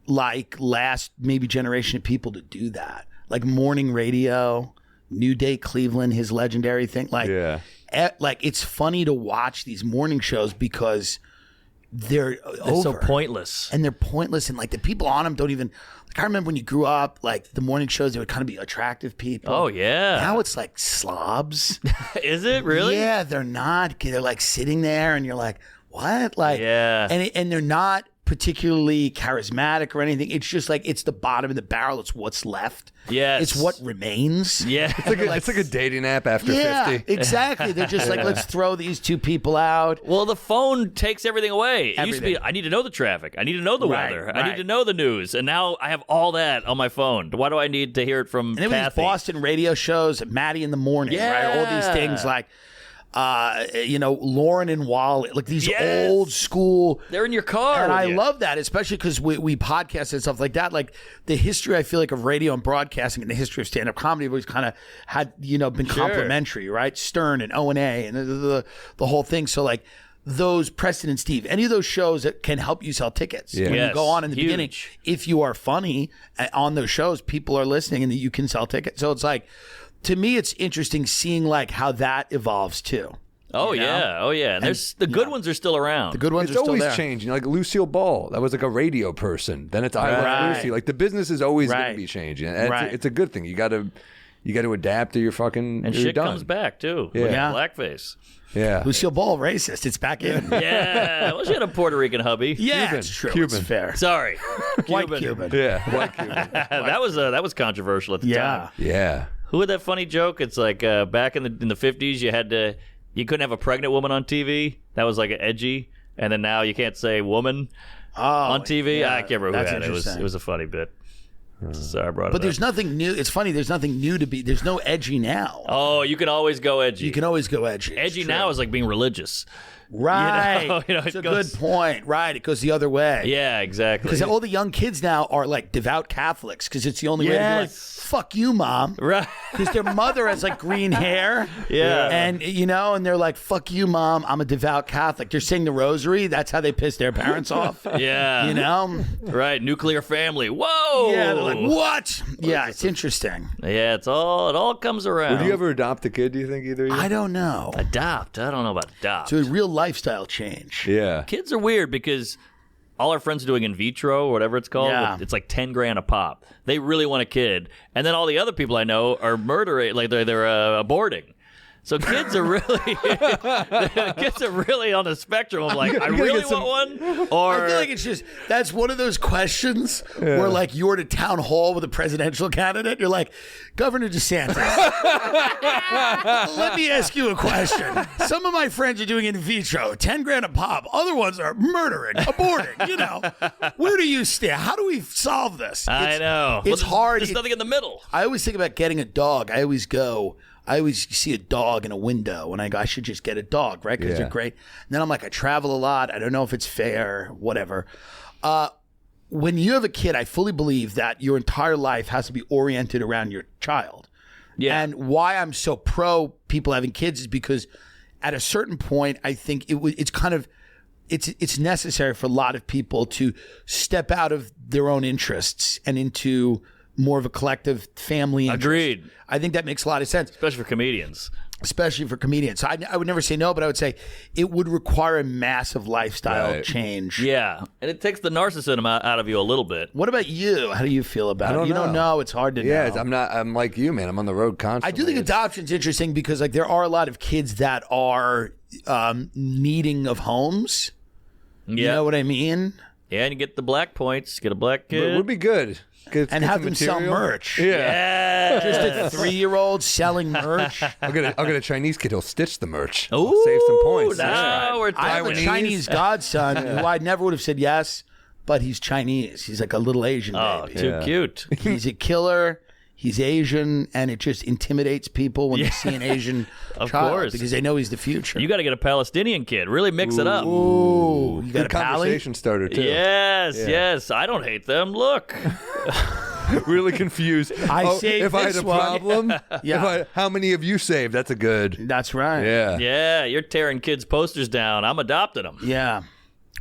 last maybe generation of people to do that. Like morning radio, New Day Cleveland, his legendary thing. Like, it's funny to watch these morning shows because they're over. So pointless. And they're pointless. And like the people on them don't even, like I remember when you grew up, like the morning shows, they would kind of be attractive people. Oh, yeah. Now it's like slobs. Is it really? Yeah, they're not. They're like sitting there and you're like, what? Like, yeah. And they're not particularly charismatic or anything. It's just like it's the bottom of the barrel. It's what's left. Yes. It's what remains. Yeah. It's like a dating app after 50. Exactly. They're just like, let's throw these 2 people out. Well, the phone takes everything away. It used to be, I need to know the traffic. I need to know the weather. I need to know the news. And now I have all that on my phone. Why do I need to hear it from And it was Boston radio shows, Maddie in the Morning, right? All these things like, Lauren and Wally, like these old school. They're in your car. And I love that, especially because we podcast and stuff like that. Like the history, I feel like, of radio and broadcasting and the history of stand-up comedy always kind of had, been complementary, right? Stern and O&A and the whole thing. So like those Preston and Steve, any of those shows that can help you sell tickets. When you go on in the beginning, if you are funny on those shows, people are listening and you can sell tickets. So it's like, to me, it's interesting seeing like how that evolves too. Oh yeah. And there's the good ones are still around. The good ones It's are still always there. changing. Like Lucille Ball, that was like a radio person. Then it's I Love Lucy. Like the business is always going to be changing. And it's a good thing. You got to adapt to your fucking. And shit done. Comes back too. Yeah. Blackface. Yeah. Lucille Ball, racist. It's back in. Yeah. Well, she had a Puerto Rican hubby. Yeah, Cuban. it's true. Cuban. It's fair. Sorry. White Cuban. Yeah. White Cuban. that was controversial at the time. Yeah. Who had that funny joke? It's like back in the 50s, you couldn't have a pregnant woman on TV. That was like edgy. And then now you can't say woman on TV. Yeah, I can't remember who had it. It was a funny bit. So I brought it But up. there's nothing new. It's funny. There's nothing new to be. There's no edgy now. Oh, you can always go edgy. You can always go edgy. Edgy now is like being religious. Right. It's a good point. Right. It goes the other way. Yeah, exactly. Because all the young kids now are like devout Catholics because it's the only way to be like, fuck you, mom. Right. Because their mother has like green hair. Yeah. And, and they're like, fuck you, mom. I'm a devout Catholic. They're saying the rosary. That's how they piss their parents off. Yeah. Right. Nuclear family. Whoa. Yeah. They're like, what? Yeah. It's interesting. Yeah. It all comes around. Would you ever adopt a kid, do you think, either of you? I don't know. Adopt? I don't know about adopt. It's a real lifestyle change. Yeah. Kids are weird because all our friends are doing in vitro or whatever it's called. Yeah. It's like $10,000 a pop. They really want a kid, and then all the other people I know are murdering, like they're aborting. So kids are really on the spectrum of like, I really want one, or I feel like it's just that's one of those questions where like you're at a town hall with a presidential candidate. You're like, Governor DeSantis, let me ask you a question. Some of my friends are doing in vitro, 10 grand a pop. Other ones are murdering, aborting. You know, where do you stand? How do we solve this? I know It's hard. There's nothing in the middle. I always think about getting a dog. I always see a dog in a window and I go, I should just get a dog, right? Because they're great. And then I'm like, I travel a lot. I don't know if it's fair, whatever. When you have a kid, I fully believe that your entire life has to be oriented around your child. Yeah. And why I'm so pro people having kids is because at a certain point, I think it's necessary for a lot of people to step out of their own interests and into more of a collective family interest. Agreed. I think that makes a lot of sense. Especially for comedians. So I would never say no, but I would say it would require a massive lifestyle change. Yeah. And it takes the narcissism out of you a little bit. What about you? How do you feel about it? You don't know. It's hard to know. Yeah, I'm like you, man. I'm on the road constantly. I do think adoption's interesting because like there are a lot of kids that are needing of homes. Yeah. You know what I mean? Yeah, and you get the black points. Get a black kid. But it would be good. And have them sell merch. Yeah. Just a 3-year-old selling merch. I'll get a Chinese kid who'll stitch the merch. Ooh, I'll save some points. now we're I have a Chinese godson who I never would have said yes, but he's Chinese. He's like a little Asian baby. Too cute. He's a killer. He's Asian, and it just intimidates people when they see an Asian Of child course. because they know he's the future. You got to get a Palestinian kid. Really mix it up. Ooh, you got Good a pally? conversation starter too. Yes. I don't hate them. Look. Really confused. I saved if I had this a one. problem, Yeah. how many have you saved? That's a good. That's right. Yeah. Yeah, you're tearing kids' posters down. I'm adopting them. Yeah.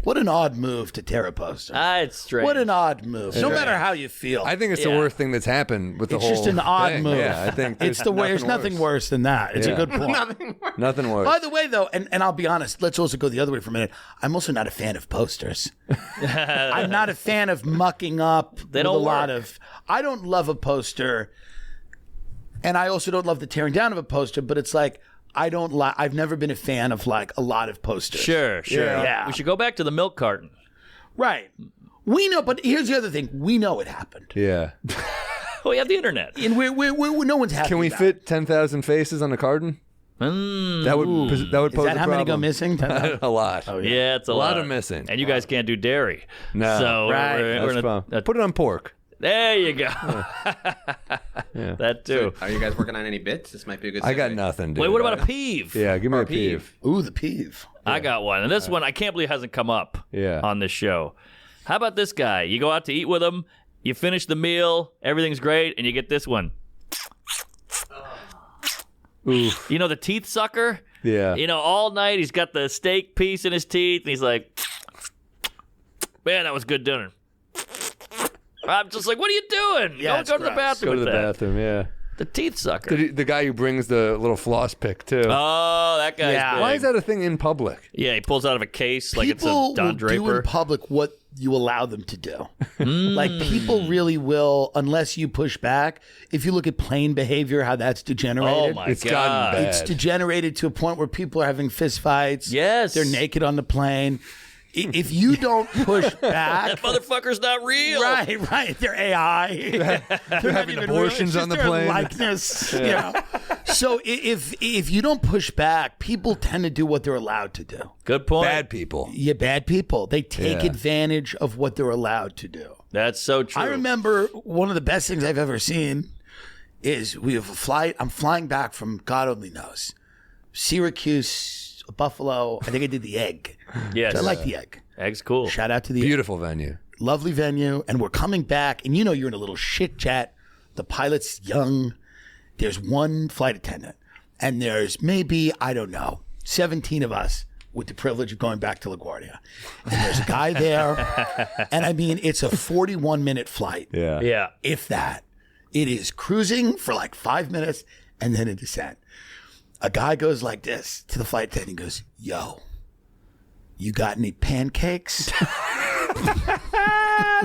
What an odd move to tear a poster. It's strange. What an odd move. No matter how you feel. I think it's the worst thing that's happened with the It's whole just an odd thing. move. Yeah, I think it's there's nothing worse than that. It's a good point. Nothing worse. By the way, though, and I'll be honest, let's also go the other way for a minute. I'm also not a fan of posters. I'm not a fan of mucking up with don't a lot work. of. I don't love a poster, and I also don't love the tearing down of a poster. But it's like I've never been a fan of like a lot of posters. Sure. Yeah. We should go back to the milk carton. Right. We know, but here's the other thing: we know it happened, Yeah. Well, we have the internet. and we no one's happy. Can we about fit 10,000 faces on a carton? That would pose Is that a how many go problem. missing? A lot. Yeah, it's a lot of missing. And you guys can't do dairy. No. So Right. we're That's gonna, fun. Put it on pork. there you go. That too. Are you guys working on any bits? This might be a good. I got segue. nothing, dude. Wait, what about a peeve? Yeah, give me a peeve? peeve. Ooh, the peeve. I got one. And this one, I can't believe hasn't come up on this show. How about this guy? You go out to eat with him, you finish the meal, everything's great, and you get this one. Oof. You know, the teeth sucker? Yeah. You know, all night he's got the steak piece in his teeth, and he's like, man, that was good dinner. I'm just like, what are you doing? Yeah, Go to the gross. bathroom Go to with the that. bathroom, yeah. The teeth sucker. The guy who brings the little floss pick, too. Oh, that guy's Yeah. big. Why is that a thing in public? Yeah, he pulls out of a case like People it's a Don will do in Draper. public what you allow them to do. Like people really will, unless you push back. If you look at plane behavior, how that's degenerated. Oh, my It's God. gotten bad. It's degenerated to a point where people are having fist fights. Yes. They're naked on the plane. If you don't push back, That motherfucker's not real. right, they're AI. They're having abortions on the plane. Likeness, yeah. So if you don't push back, people tend to do what they're allowed to do. Good point. Bad people. Yeah, bad people. They take Yeah. advantage of what they're allowed to do. That's so true. I remember one of the best things I've ever seen is we have a flight. I'm flying back from God only knows, Syracuse, Buffalo. I think I did the Egg. Yes. I like the Egg. Egg's cool. Shout out to the Egg. Beautiful venue. Lovely venue, and we're coming back, and you know you're in a little shit jet. The pilot's young. There's one flight attendant, and there's maybe, I don't know, 17 of us with the privilege of going back to LaGuardia. And there's a guy there, and I mean, it's a 41-minute flight. Yeah. Yeah. If that. It is cruising for like 5 minutes, and then a descent. A guy goes like this to the flight attendant and goes, yo, you got any pancakes?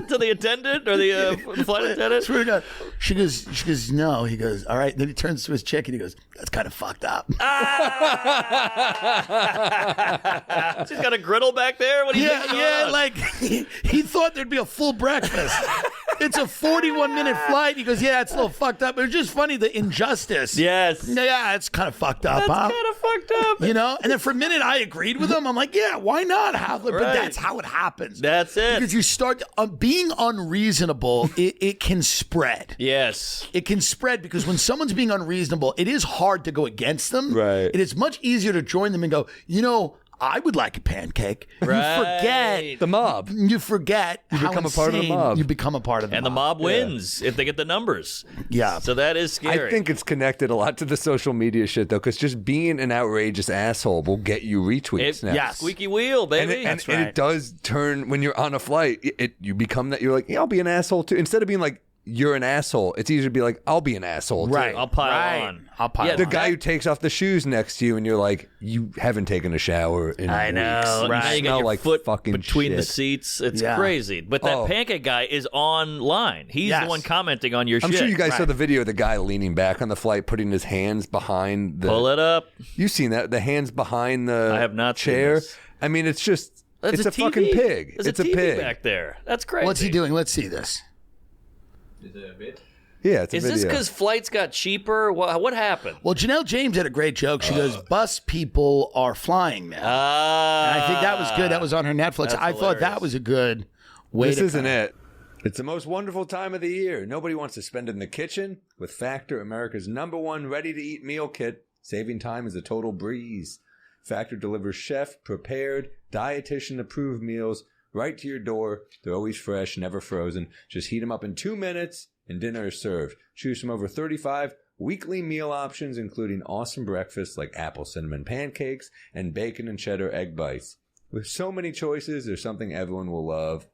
to the attendant or the flight attendant. Swear to God. She goes, no. He goes, all right. And then he turns to his chick and he goes, that's kind of fucked up. She's got a griddle back there. What are you doing? Yeah, like he thought there'd be a full breakfast. It's a 41-minute flight. He goes, yeah, it's a little fucked up. It was just funny, the injustice. Yes. Yeah, it's kind of fucked up, That's kind of fucked up. You know? And then for a minute, I agreed with him. I'm like, yeah, why not? But that's how it happens. That's it. Because you start being unreasonable, it can spread. Yes. It can spread because when someone's being unreasonable, it is hard to go against them. Right. It is much easier to join them and go, I would like a pancake. Right. You forget the mob. You forget You how become a part of the insane mob. You become a part of the mob. And the mob wins if they get the numbers. Yeah. So that is scary. I think it's connected a lot to the social media shit, though, because just being an outrageous asshole will get you retweets now. Yes. Squeaky wheel, baby. And it does turn, when you're on a flight, you become that. You're like, yeah, I'll be an asshole, too. Instead of being like, you're an asshole, it's easier to be like, I'll be an asshole, too. Right. I'll pile on. I'll pile The on. guy who takes off the shoes next to you, and you're like, you haven't taken a shower in I know. weeks. Right. You got smell your like foot fucking between the shit. seats. It's Yeah. crazy. But that pancake guy is online. He's the one commenting on your I'm shit. sure you guys saw the video of the guy leaning back on the flight, putting his hands behind the... Pull it up. You've seen that? The hands behind the I have not seen chair? this. I mean, it's just... That's it's a TV. fucking pig. There's It's a a TV pig. back there. That's crazy. What's he doing? Let's see this. Is it a bit? Yeah, it's a Is video. this because flights got cheaper? What happened? Well, Janelle James had a great joke. She goes, bus people are flying now. And I think that was good. That was on her Netflix. That's I thought that hilarious. was a good way This to... isn't it. It's the most wonderful time of the year. Nobody wants to spend it in the kitchen. With Factor, America's #1 ready-to-eat meal kit, saving time is a total breeze. Factor delivers chef-prepared, dietitian-approved meals right to your door. They're always fresh, never frozen. Just heat them up in 2 minutes, and dinner is served. Choose from over 35 weekly meal options, including awesome breakfasts like apple cinnamon pancakes and bacon and cheddar egg bites. With so many choices, there's something everyone will love.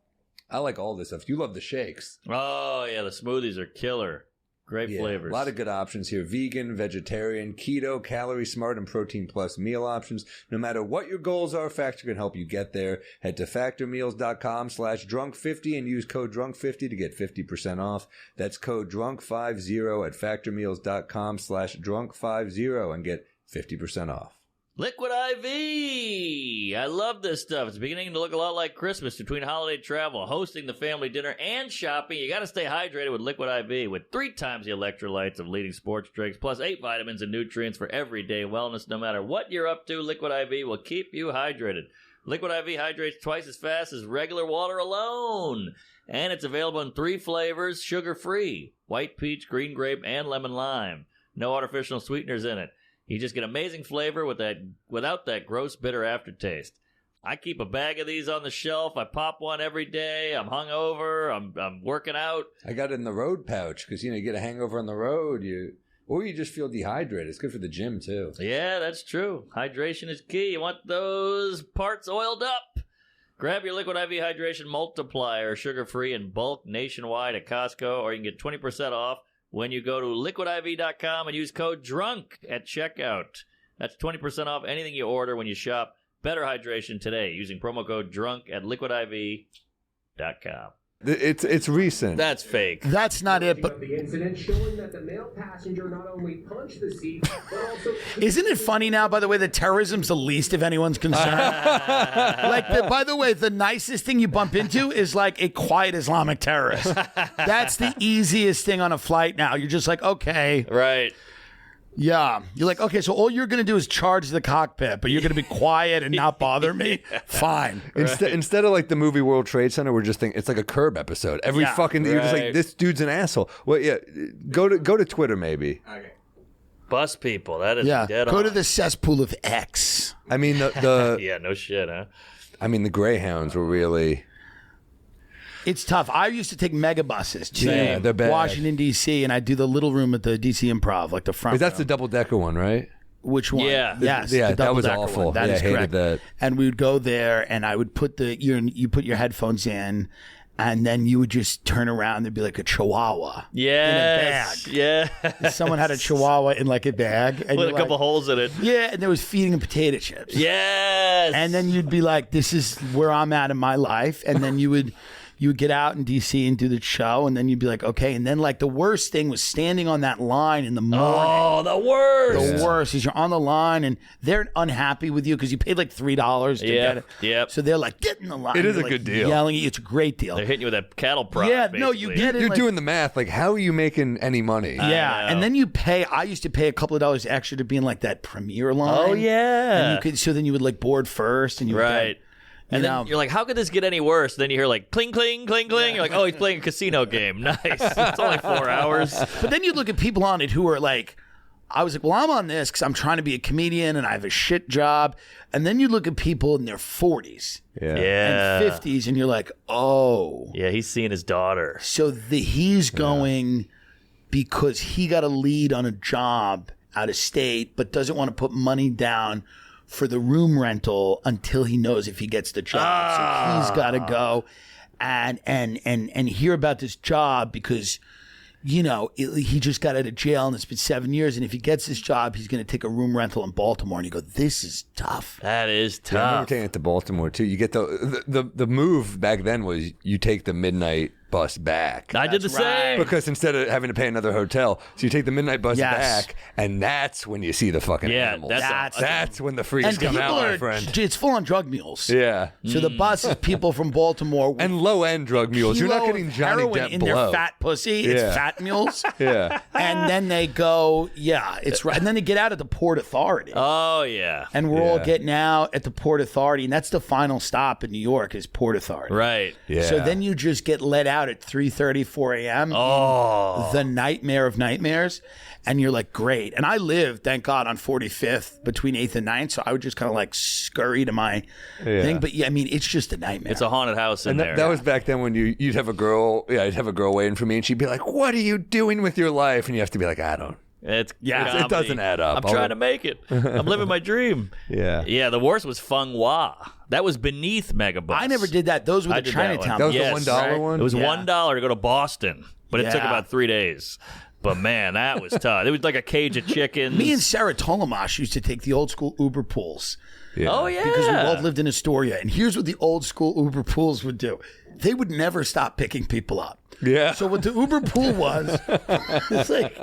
I like all this stuff. You love the shakes. Oh, yeah, the smoothies are killer. Great Yeah, flavors. a lot of good options here. Vegan, vegetarian, keto, calorie smart, and protein plus meal options. No matter what your goals are, Factor can help you get there. Head to factormeals.com/drunk50 and use code drunk50 to get 50% off. That's code drunk50 at factormeals.com/drunk50 and get 50% off. Liquid IV. I love this stuff. It's beginning to look a lot like Christmas between holiday travel, hosting the family dinner, and shopping. You got to stay hydrated with Liquid IV with 3 times the electrolytes of leading sports drinks, plus 8 vitamins and nutrients for everyday wellness. No matter what you're up to, Liquid IV will keep you hydrated. Liquid IV hydrates twice as fast as regular water alone. And it's available in 3 flavors, sugar-free: white peach, green grape, and lemon lime. No artificial sweeteners in it. You just get amazing flavor without that gross, bitter aftertaste. I keep a bag of these on the shelf. I pop one every day. I'm hungover. I'm working out. I got it in the road pouch because, you get a hangover on the road. Or you just feel dehydrated. It's good for the gym, too. Yeah, that's true. Hydration is key. You want those parts oiled up. Grab your Liquid IV Hydration Multiplier, sugar-free in bulk nationwide at Costco, or you can get 20% off when you go to liquidiv.com and use code DRUNK at checkout. That's 20% off anything you order when you shop Better Hydration today using promo code DRUNK at liquidiv.com. It's recent. That's fake. That's not it, but the incident showing that the male passenger not only punched the seat, but also... Isn't it funny now, by the way, that terrorism's the least of anyone's concern? By the way, the nicest thing you bump into is like a quiet Islamic terrorist. That's the easiest thing on a flight now. You're just like, okay. Right. Yeah. You're like, okay, so all you're going to do is charge the cockpit, but you're going to be quiet and not bother me? Fine. Instead of like the movie World Trade Center, we're just thinking it's like a Curb episode. Every fucking you're just like, this dude's an asshole. Well, yeah, go to Twitter maybe. Okay. Bus people. That is Yeah. dead Go on. to the cesspool of X. I mean the Yeah, no shit, huh? I mean the Greyhounds were really. It's tough. I used to take mega buses to Yeah, they're bad. Washington, D.C., and I'd do the little room at the D.C. Improv, like the front That's row. the double-decker one, right? Which one? Yeah. Yes. Yeah, the that was double-decker awful. one. That Yeah, is I hated correct. that. And we would go there, and I would put you put your headphones in, and then you would just turn around. There'd be like a chihuahua Yes. in a bag. Yeah. Someone had a chihuahua in like a bag. And With a you're couple like, holes in it. Yeah, and there was feeding him potato chips. Yes. And then you'd be like, this is where I'm at in my life. And then you would you would get out in DC and do the show, and then you'd be like, okay. And then like the worst thing was standing on that line in the morning. Oh, the worst. The worst is you're on the line and they're unhappy with you because you paid like $3 to get it. Yep. So they're like, get in the line. It is They're, a good deal. Yelling at you. It's a great deal. They're hitting you with a cattle prod. Yeah, basically. no, you get it. You're like, doing the math. Like, how are you making any money? Yeah, and then you pay. I used to pay a couple of dollars extra to be in like that premier line. Oh yeah. And you could. So then you would like board first, and you would Right. And then you're like, how could this get any worse? Then you hear like cling, cling, cling, cling. You're like, oh, he's playing a casino game. Nice. It's only 4 hours. But then you look at people on it who are like, I was like, well, I'm on this because I'm trying to be a comedian and I have a shit job. And then you look at people in their 40s and 50s, and you're like, oh. Yeah, he's seeing his daughter. So he's going because he got a lead on a job out of state, but doesn't want to put money down for the room rental until he knows if he gets the job. So he's got to go and hear about this job because, you know, he just got out of jail and it's been 7 years. And if he gets this job, he's going to take a room rental in Baltimore. And you go, this is tough. That is tough. Yeah, I remember taking it to Baltimore too. You get the move back then was you take the midnight bus back. I did the same. Because instead of having to pay another hotel, so you take the midnight bus back, and that's when you see the fucking animals. That's when the freaks come out, my friend. It's full on drug mules. Yeah. So the bus is people from Baltimore and low end drug mules. You're not getting Johnny Depp in blow. their fat pussy. It's fat mules. Yeah. And then they go, it's right. And then they get out at the Port Authority. Oh yeah. And we're all getting out at the Port Authority, and that's the final stop in New York is Port Authority. Right. Yeah. So then you just get let out at 3:30, 4 a.m. Oh. The nightmare of nightmares. And you're like, great. And I lived, thank God, on 45th between 8th and 9th. So I would just kind of like scurry to my thing. But yeah, I mean, it's just a nightmare. It's a haunted house in there. That was back then when you'd have a girl, I'd have a girl waiting for me, and she'd be like, "What are you doing with your life?" And you have to be like, "I don't." It doesn't add up. I'm trying to make it. I'm living my dream. Yeah. Yeah, the worst was Feng Hua. That was beneath Megabus. I never did that. Those were the Chinatown. That was the $1 one? It was $1 to go to Boston, but it took about 3 days. But man, that was tough. It was like a cage of chickens. Me and Sarah Tolomash used to take the old school Uber pools. Yeah. Oh, yeah. Because we both lived in Astoria. And here's what the old school Uber pools would do. They would never stop picking people up. Yeah. So what the Uber pool was, it's like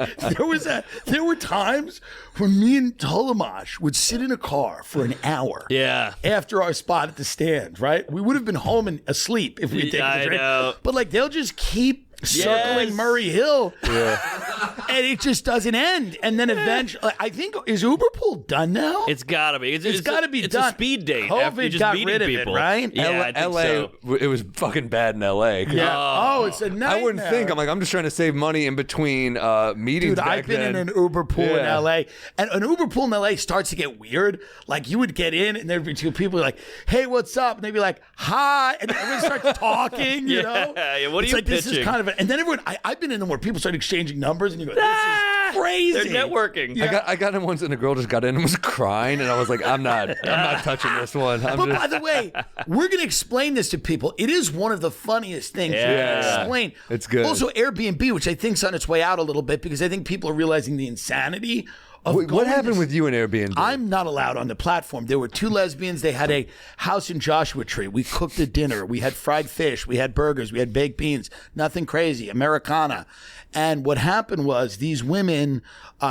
there were times when me and Tolomash would sit in a car for an hour. Yeah. After our spot at the stand, right? We would have been home and asleep if we had taken a drink. know. But like they'll just keep circling Murray Hill, and it just doesn't end. And then eventually, I think, is Uberpool done now? It's got to be. It's got to be it's done. a speed date. COVID after just got meeting rid of people. it, right? Yeah, I think LA, so. it was fucking bad in LA. Yeah. Oh, it's a nightmare. I wouldn't think. I'm like, I'm just trying to save money in between meetings. Dude, back I've been then. in an Uber pool in LA, and an Uber pool in LA starts to get weird. Like you would get in, and there'd be two people like, "Hey, what's up?" And they'd be like, "Hi," and everyone starts talking. You know, Yeah. What are it's you like this is pitching? kind of, and then everyone. I've been in them where people start exchanging numbers, and you go, "This is crazy." They're networking. I got in once, and a girl just got in and was crying, and I was like, I'm not touching this one. But by the way, we're going to explain this to people. It is one of the funniest things Yeah. to explain. It's good. Also, Airbnb, which I think is on its way out a little bit because I think people are realizing the insanity of What going happened this- with you and Airbnb? I'm not allowed on the platform. There were two lesbians. They had a house in Joshua Tree. We cooked a dinner. We had fried fish. We had burgers. We had baked beans. Nothing crazy. Americana. And what happened was these women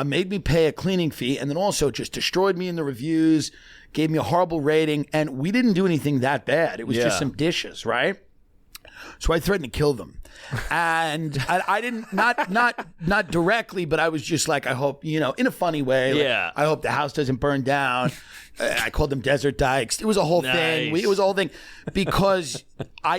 made me pay a cleaning fee and then also just destroyed me in the reviews, gave me a horrible rating. And we didn't do anything that bad. It was just some dishes, right? So I threatened to kill them. And I didn't, not directly, but I was just like, I hope, in a funny way. Like, I hope the house doesn't burn down. I called them desert dykes. It was a whole thing. It was a whole thing because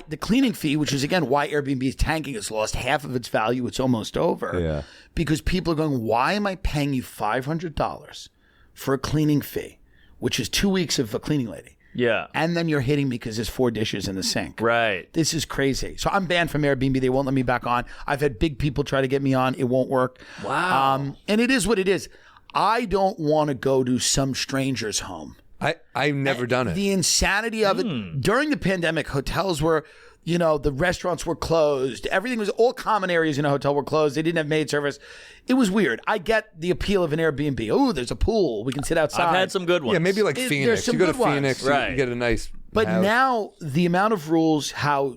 the cleaning fee, which is again why Airbnb is tanking, has lost half of its value. It's almost over. Yeah. Because people are going, why am I paying you $500 for a cleaning fee, which is 2 weeks of a cleaning lady? Yeah. And then you're hitting me because there's 4 dishes in the sink. Right. This is crazy. So I'm banned from Airbnb. They won't let me back on. I've had big people try to get me on. It won't work. Wow. And it is what it is. I don't want to go to some stranger's home. I've never done it. The insanity of it. During the pandemic, hotels were, the restaurants were closed. Everything was, all common areas in a hotel were closed. They didn't have maid service. It was weird. I get the appeal of an Airbnb. Oh, there's a pool. We can sit outside. I've had some good ones. Yeah, maybe like There's Phoenix. some You go to good ones. Phoenix, Right. you get a nice But house. now the amount of rules, how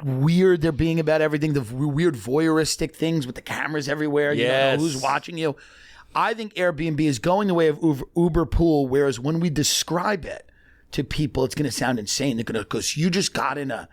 weird they're being about everything, the weird voyeuristic things with the cameras everywhere. You don't know who's watching you. I think Airbnb is going the way of Uberpool, whereas when we describe it to people, it's going to sound insane. They're going to, because you just got in a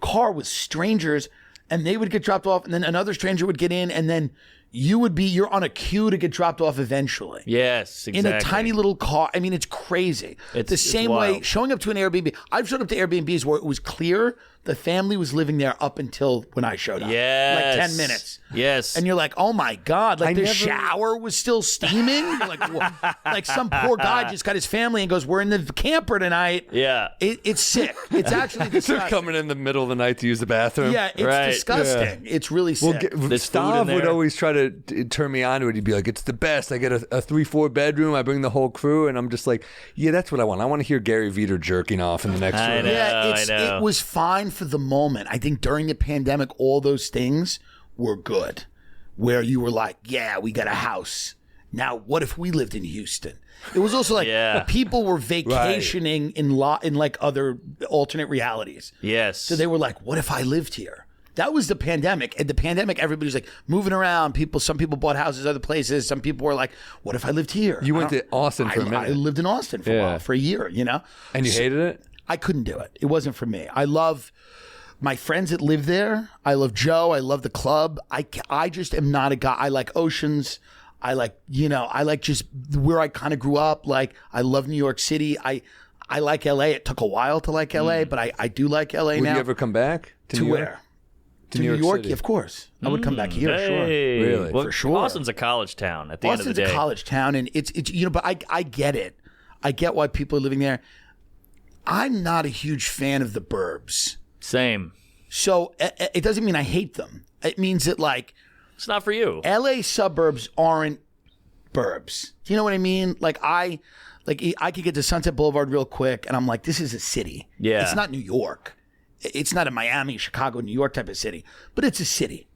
car with strangers and they would get dropped off and then another stranger would get in and then you're on a queue to get dropped off eventually. Yes, exactly. In a tiny little car. I mean, it's crazy. It's the same way showing up to an Airbnb. I've showed up to Airbnbs where it was clear the family was living there up until when I showed up. Yes. Like 10 minutes. Yes. And you're like, oh my God, like shower was still steaming? You're like, what? Like some poor guy just got his family and goes, we're in the camper tonight. Yeah. It's sick. It's actually disgusting. They're coming in the middle of the night to use the bathroom. Yeah, it's disgusting. Yeah. It's really sick. Well, Stav would always try to turn me on to it. He'd be like, it's the best. I get a 3-4 bedroom. I bring the whole crew. And I'm just like, yeah, that's what I want. I want to hear Gary Veter jerking off in the next room. I know. It was fine for the moment. I think during the pandemic, all those things were good. Where you were like, yeah, we got a house. Now, what if we lived in Houston? It was also like people were vacationing in like other alternate realities. Yes. So they were like, what if I lived here? That was the pandemic. And the pandemic, everybody's like moving around. Some people bought houses other places. Some people were like, what if I lived here? You went to Austin for a minute. I lived in Austin for a while, for a year, you know? And you hated it? I couldn't do it. It wasn't for me. I love my friends that live there. I love Joe. I love the club. I just am not a guy. I like oceans. I like just where I kind of grew up. Like, I love New York City. I like LA. It took a while to like LA, but I do like LA now. Would you ever come back to New York? Where? To New York? City? Of course. I would come back here, sure. Really? Well, for sure. Austin's a college town at the end of the day. Austin's a college town, and it's but I get it. I get why people are living there. I'm not a huge fan of the burbs. Same. So it doesn't mean I hate them. It means that, like, it's not for you. LA suburbs aren't burbs. Do you know what I mean? I could get to Sunset Boulevard real quick, and I'm like, this is a city. Yeah. It's not New York. It's not a Miami, Chicago, New York type of city, but it's a city.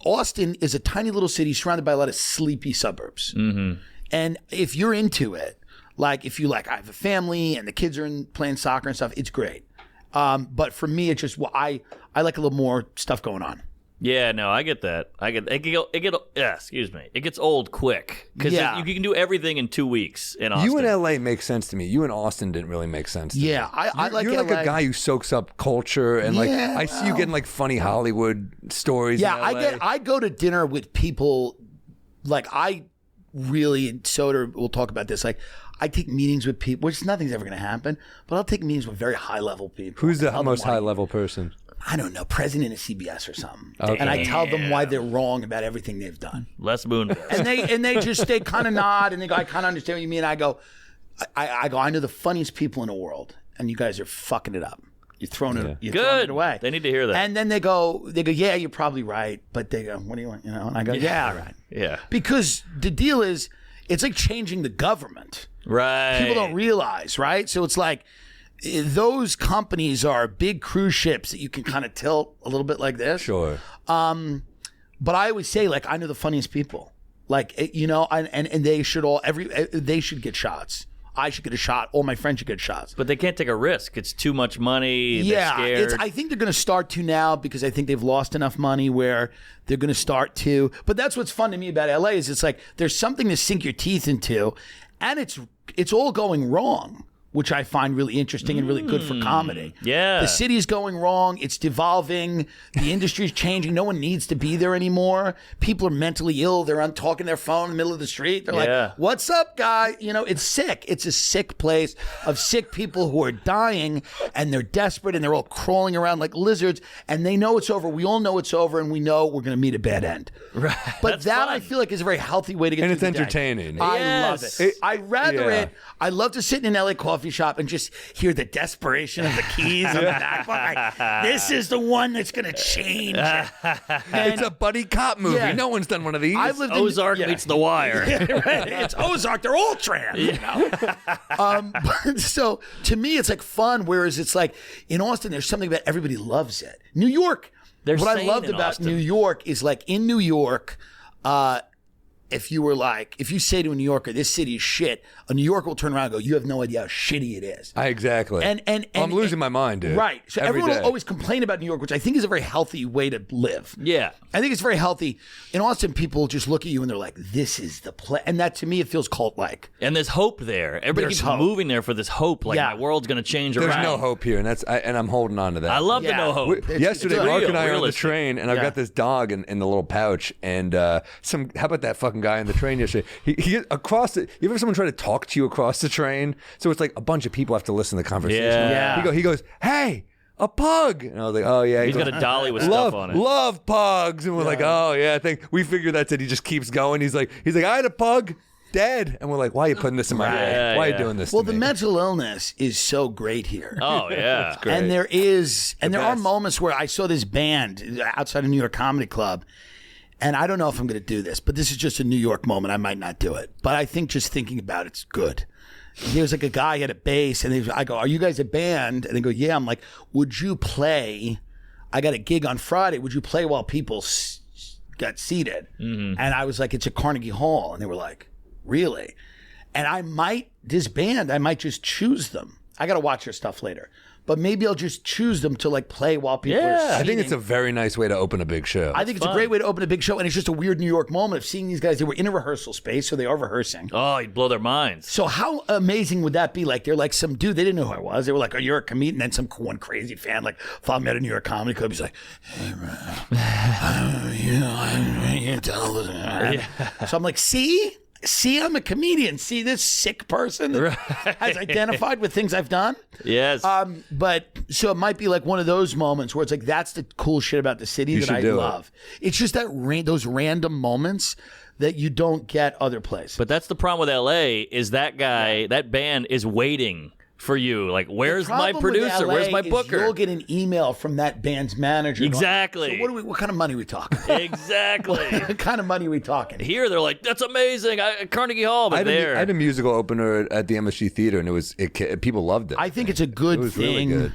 Austin is a tiny little city surrounded by a lot of sleepy suburbs. Mm-hmm. And if you're into it, like if you like, I have a family and the kids are playing soccer and stuff, it's great. But for me, it's just I like a little more stuff going on. Yeah, no, I get that. It gets old quick because you can do everything in 2 weeks in Austin. You in LA makes sense to me. You in Austin didn't really make sense to me. Yeah, I like You're LA. like a guy who soaks up culture and I see you getting like funny Hollywood stories. Yeah, in LA. I go to dinner with people like and Soder will talk about this. Like, I take meetings with people, which nothing's ever going to happen, but I'll take meetings with very high level people. Who's the most high level person? I don't know, president of CBS or something. Okay. And I tell them why they're wrong about everything they've done. Les Moon. And they kind of nod and they go, I kind of understand what you mean. I go, I know the funniest people in the world, and you guys are fucking it up. You're throwing it away. They need to hear that. And then they go, yeah, you're probably right. But they go, what do you want? You know? And I go, yeah, right. Yeah. Because the deal is, it's like changing the government. Right. People don't realize, right? So it's like, those companies are big cruise ships that you can kind of tilt a little bit like this. Sure. But I always say, like, I know the funniest people. Like, you know, and they should they should get shots. I should get a shot. All my friends should get shots. But they can't take a risk. It's too much money. Yeah, they're scared. I think they're going to start to now because I think they've lost enough money where they're going to start to. But that's what's fun to me about LA is it's like there's something to sink your teeth into, and it's all going wrong, which I find really interesting and really good for comedy. Yeah. The city's going wrong. It's devolving. The industry's changing. No one needs to be there anymore. People are mentally ill. They're on talking their phone in the middle of the street. They're like, what's up, guy? You know, it's sick. It's a sick place of sick people who are dying, and they're desperate, and they're all crawling around like lizards, and they know it's over. We all know it's over, and we know we're going to meet a bad end. Right. But that, I feel like, is a very healthy way to get and through it's the day. entertaining. I love it. I love to sit in an LA coffee shop and just hear the desperation of the keys on the back. Like, this is the one that's going to change. It's a buddy cop movie. Yeah. No one's done one of these. I've lived Ozark meets The Wire. Right. It's Ozark. They're all trans. You know? But so to me, it's like fun. Whereas it's like in Austin, there's something about everybody loves it. New York. They're what I sane loved in about Austin. New York is like in New York, if you say to a New Yorker, this city is shit, a New Yorker will turn around and go, you have no idea how shitty it is. Exactly. And I'm losing my mind, dude. Right. So everyone will always complain about New York, which I think is a very healthy way to live. Yeah. I think it's very healthy. In Austin, people just look at you and they're like, this is the place. And that, to me, it feels cult-like. And there's hope there. Everybody keeps moving there for this hope. Like, my world's going to change around. There's no hope here, and I'm holding on to that. I love the no hope. Yesterday, Mark and I are on the realistic. train, and I've got this dog in the little pouch, and how about that fucking guy on the train yesterday? He across the. You ever someone try to talk to you across the train? So it's like a bunch of people have to listen to the conversation. Yeah. He goes, hey, a pug. And I was like, oh yeah. He's got a dolly with stuff on it. Love pugs. And we're like, oh yeah. I think we figured that's it. He just keeps going. He's like, I had a pug. Dead. And we're like, why are you putting this in my head? Why are you doing this Well, to the me? mental illness is so great here. Oh, yeah. Great. And there are moments where I saw this band outside a New York Comedy Club, and I don't know if I'm going to do this, but this is just a New York moment. I might not do it. But I think just thinking about it's good. There's like a guy at a bass, and I go, are you guys a band? And they go, yeah. I'm like, would you play? I got a gig on Friday. Would you play while people got seated? Mm-hmm. And I was like, it's at Carnegie Hall. And they were like, really? And this band, I might just choose them. I got to watch their stuff later. But maybe I'll just choose them to like play while people are seating. I think it's a very nice way to open a big show. I think it's a great way to open a big show, and it's just a weird New York moment of seeing these guys. They were in a rehearsal space, so they are rehearsing. Oh, you'd blow their minds. So how amazing would that be? Like, they're like some dude, they didn't know who I was. They were like, oh, you're a comedian. And then some one crazy fan, like, followed me at a New York Comedy Club. He's like, hey, man, I'm television. So I'm like, see, I'm a comedian. See this sick person that has identified with things I've done? Yes. But so it might be like one of those moments where it's like, that's the cool shit about the city that I love. It's just that those random moments that you don't get other places. But that's the problem with LA is that guy, that band is waiting for you. Like, where's my producer? Where's my booker? You'll get an email from that band's manager. Exactly. Going, so what kind of money are we talking? Exactly. What kind of money are we talking? Here they're like, that's amazing. Carnegie Hall, but I had a musical opener at the MSG Theater, and people loved it. I think it's a good it was thing. Really good.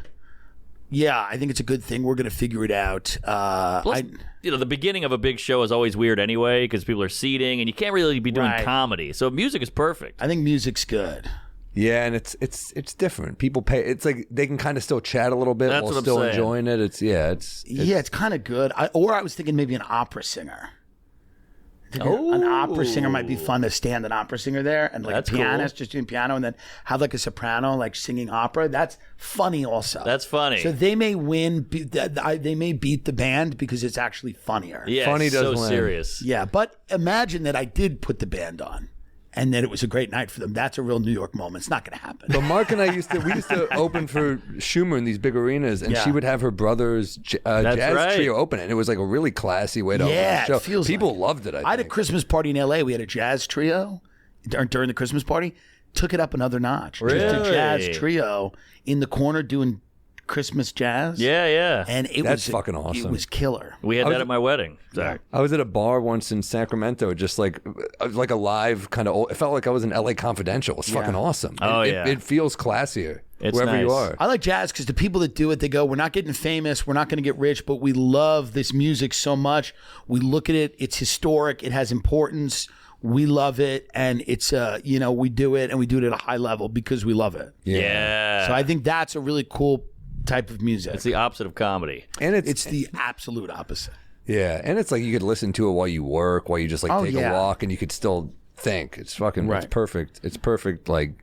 Yeah, I think it's a good thing. We're going to figure it out. Plus, the beginning of a big show is always weird anyway because people are seating, and you can't really be doing comedy. So music is perfect. I think music's good. Yeah, and it's different. People pay. It's like they can kind of still chat a little bit while still enjoying it. It's kind of good. I was thinking maybe an opera singer. An opera singer might be fun to stand an opera singer there and like That's a pianist cool. just doing piano and then have like a soprano like singing opera. That's funny also. That's funny. So they may win. They may beat the band because it's actually funnier. Yeah, funny does so win. serious. Yeah, but imagine that I did put the band on. And that it was a great night for them. That's a real New York moment. It's not going to happen. But Mark and I used to open for Schumer in these big arenas, and she would have her brother's jazz trio open it. And it was like a really classy way to open the show. It feels people like loved it. I had a Christmas party in LA. We had a jazz trio during the Christmas party. Took it up another notch. Really? Just a jazz trio in the corner doing Christmas jazz. Yeah. And That's fucking awesome. It was killer. We had that at my wedding. Sorry. I was at a bar once in Sacramento, just like a live kind of. It felt like I was in LA Confidential. It's fucking awesome. Oh, it feels classier It's wherever you nice. are. I like jazz because the people that do it, they go, we're not getting famous, we're not going to get rich, but we love this music so much. We look at it, it's historic, it has importance. We love it, and it's we do it, and we do it at a high level because we love it. Yeah. So I think that's a really cool type of music. It's the opposite of comedy. And it's the absolute opposite. Yeah, and it's like you could listen to it while you work, while you just take a walk, and you could still think. It's fucking it's perfect. It's perfect like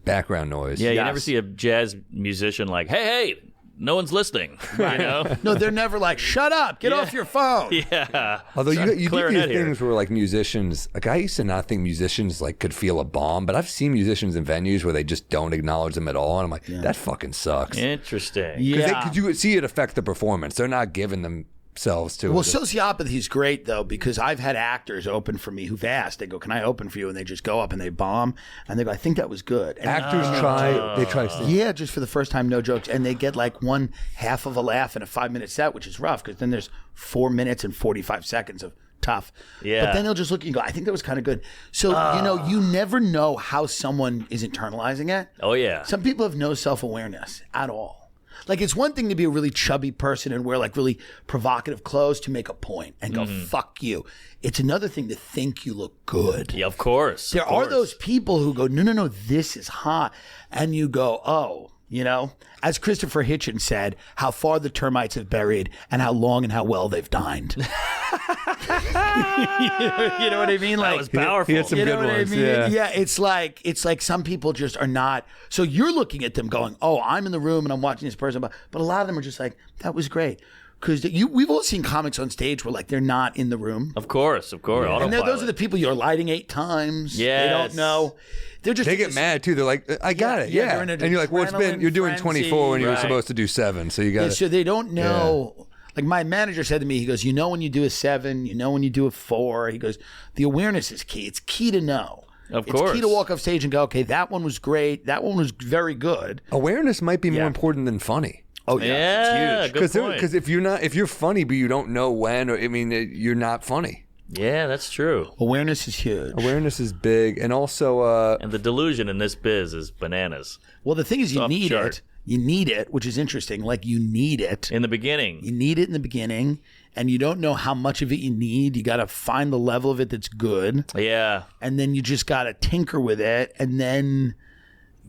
background noise. Yeah, you never see a jazz musician like, hey, no one's listening. You know? No, they're never like, shut up, get off your phone. Yeah. Although you do these clarinet here. things where like musicians, like I used to not think musicians like could feel a bomb, but I've seen musicians in venues where they just don't acknowledge them at all, and I'm like, that fucking sucks. Interesting. Yeah. Because you see it affect the performance. They're not giving themselves to Well, it. sociopathy is great, though, because I've had actors open for me who've asked. They go, can I open for you? And they just go up and they bomb. And they go, I think that was good. And Actors try. yeah, just for the first time, no jokes. And they get like 1/2 of a laugh in a 5-minute set, which is rough because then there's 4 minutes and 45 seconds of tough. Yeah. But then they'll just look at you and go, I think that was kind of good. So, you never know how someone is internalizing it. Oh, yeah. Some people have no self-awareness at all. Like, it's one thing to be a really chubby person and wear like really provocative clothes to make a point and go, fuck you. It's another thing to think you look good. Yeah, of course. There are those people who go, no, this is hot. And you go, oh, you know, as Christopher Hitchens said, how far the termites have buried and how long and how well they've dined. you know what I mean? Like, that was powerful. He had some good ones. I mean? Yeah, it's like some people just are not. So you're looking at them going, oh, I'm in the room and I'm watching this person. But a lot of them are just like, that was great. Because we've all seen comics on stage where like they're not in the room. Of course. Yeah. And those are the people you're lighting 8 times. Yes. They don't know. They get mad too. They're like, I got it. Yeah. And you're like, well, you're doing 24 when you were supposed to do 7. So you got So they don't know. Yeah. Like my manager said to me, he goes, you know when you do a 7, you know when you do a 4. He goes, the awareness is key. It's key to know. Of course. It's key to walk off stage and go, okay, that one was great. That one was very good. Awareness might be more important than funny. Oh yeah, it's huge. Because if you're funny but you don't know when, or I mean, you're not funny. Yeah, that's true. Awareness is huge. Awareness is big, and also and the delusion in this biz is bananas. Well, the thing is, you need it. You need it, which is interesting. Like you need it in the beginning. You need it in the beginning, and you don't know how much of it you need. You got to find the level of it that's good. Yeah, and then you just got to tinker with it, and then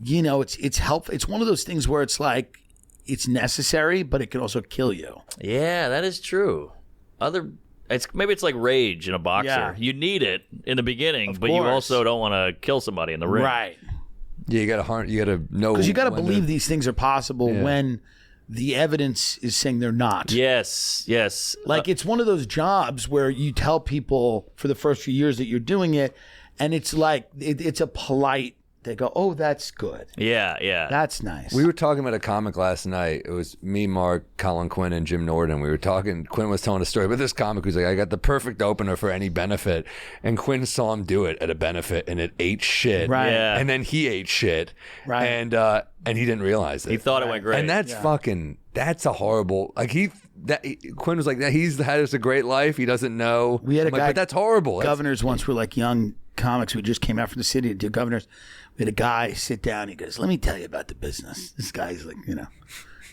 you know it's helpful. It's one of those things where it's like. It's necessary, but it can also kill you. Yeah, that is true. Maybe it's like rage in a boxer. Yeah. You need it in the beginning, but you also don't want to kill somebody in the ring. Right. Yeah, you got to know. Because you got to believe these things are possible when the evidence is saying they're not. Yes. Like it's one of those jobs where you tell people for the first few years that you're doing it, and it's like it's a polite. They go, oh, that's good. Yeah. That's nice. We were talking about a comic last night. It was me, Mark, Colin Quinn, and Jim Norton. We were talking. Quinn was telling a story about this comic who's like, I got the perfect opener for any benefit. And Quinn saw him do it at a benefit, and it ate shit. Right. Yeah. And then he ate shit. Right. And he didn't realize it. He thought it went great. And that's that's a horrible, like Quinn was like, he's had us a great life. He doesn't know. We had a guy, but that's horrible. Governors once were like young comics. We just came out from the city to do governors. We had a guy sit down. He goes, let me tell you about the business. This guy's like, you know,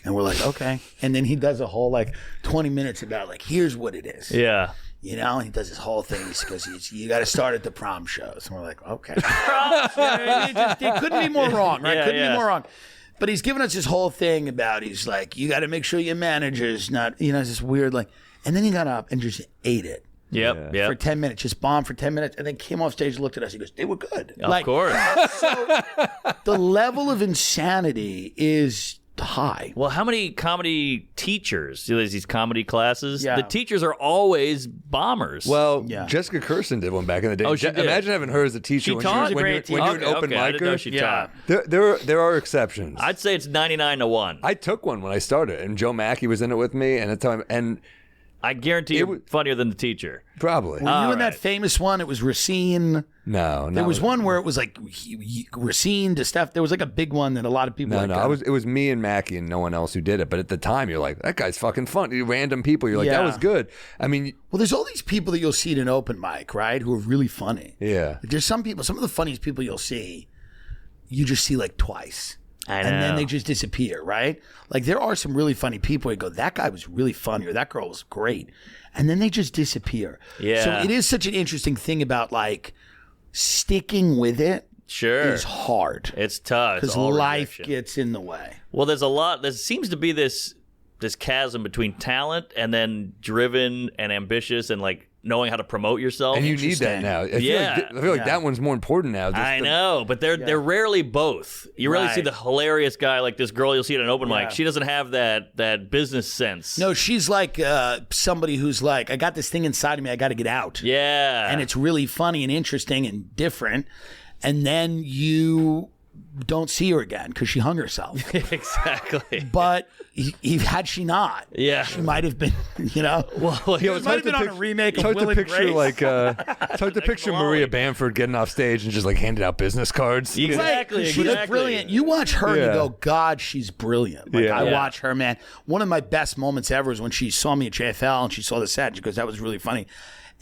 and we're like, okay. And then he does a whole like 20 minutes about like, here's what it is. Yeah. You know, and he does this whole thing. He goes, you got to start at the prom shows. And we're like, okay. It couldn't be more wrong, right? Couldn't be more wrong. But he's giving us this whole thing about, he's like, you got to make sure your manager's not, you know, it's this weird like, and then he got up and just ate it. Yep. For 10 minutes, just bombed for 10 minutes, and then came off stage and looked at us. He goes, they were good. Of course. So the level of insanity is high. Well, how many comedy teachers, there's these comedy classes, Yeah. the teachers are always bombers. Well, Jessica Kirsten did one back in the day. Oh, she did. Imagine having her as a teacher She taught? when you're an open I didn't know micer. she taught. There are exceptions. I'd say it's 99-1. I took one when I started, and Joe Mackey was in it with me, and at the time, and I guarantee it was funnier than the teacher. Probably. Were you in that famous one? It was Racine. No. There was one where it was like Racine to Steph. There was like a big one that a lot of people. It was me and Mackey and no one else who did it. But at the time, you're like, that guy's fucking fun. Random people. You're like, that was good. I mean, well, there's all these people that you'll see at an open mic, right? Who are really funny. Yeah. There's some people. Some of the funniest people you'll see, you just see like twice. I know. And then they just disappear, right? Like there are some really funny people. You go, that guy was really funny, or that girl was great, and then they just disappear. Yeah. So it is such an interesting thing about like sticking with it. Sure. Is hard. It's tough because life gets in the way. Well, there's a lot. There seems to be this chasm between talent and then driven and ambitious and like knowing how to promote yourself. And you need that now. I feel like that one's more important now. I know, but they're rarely both. You rarely see the hilarious guy like this girl you'll see at an open mic. She doesn't have that business sense. No, she's like somebody who's like, I got this thing inside of me, I got to get out. Yeah. And it's really funny and interesting and different. And then you don't see her again because she hung herself. Exactly. But had she not, she might have been, you know. Well, it might have been on a remake of Will and picture Grace. It's hard to picture Maria Bamford getting off stage and just like handing out business cards. Exactly. She's brilliant. You watch her and you go, God, she's brilliant. Like I watch her, man. One of my best moments ever is when she saw me at JFL and she saw the set and she goes, that was really funny.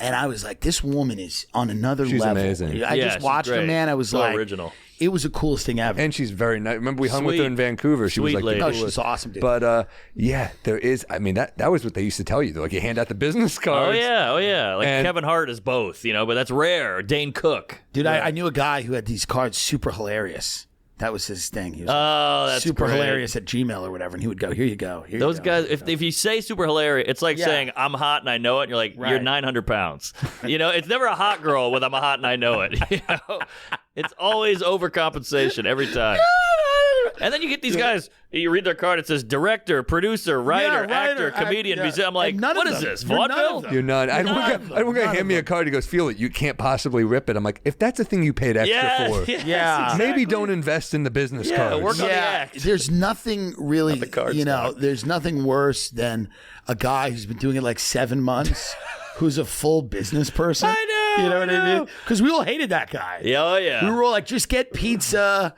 And I was like, this woman is on another level. She's amazing. I just watched her, man. I was so like, original. It was the coolest thing ever. And she's very nice. Remember, we hung with her in Vancouver. She was Sweet like lady. the Oh, coolest. she's awesome, dude. But yeah, there is. I mean, that was what they used to tell you. Like, you hand out the business Oh cards. yeah. Like And- Kevin Hart is both, but that's rare. Dane Cook. Dude, I knew a guy who had these cards super hilarious. That was his thing. He was That's super great. hilarious at Gmail or whatever, and he would go, "Here you go." Here Those you go. guys, if you say super hilarious, it's like Yeah. saying I'm hot and I know it. And you're like, you're Right. 900 pounds. It's never a hot girl with I'm hot and I know it. It's always overcompensation every time. And then you get these guys. You read their card. It says director, producer, writer, actor, comedian, musician. I'm like, And none what of is them. this? You're none of Vaudeville? them. You're not. I don't want to hand me a card. He goes, feel it. You can't possibly rip it. I'm like, if that's a thing you paid extra for, Yeah. maybe don't invest in the business cards. work on the act. There's nothing really, card there's nothing worse than a guy who's been doing it like 7 months, who's a full business person. I know. You know what I mean? Because we all hated that guy. Yeah, oh yeah. We were all like, just get pizza,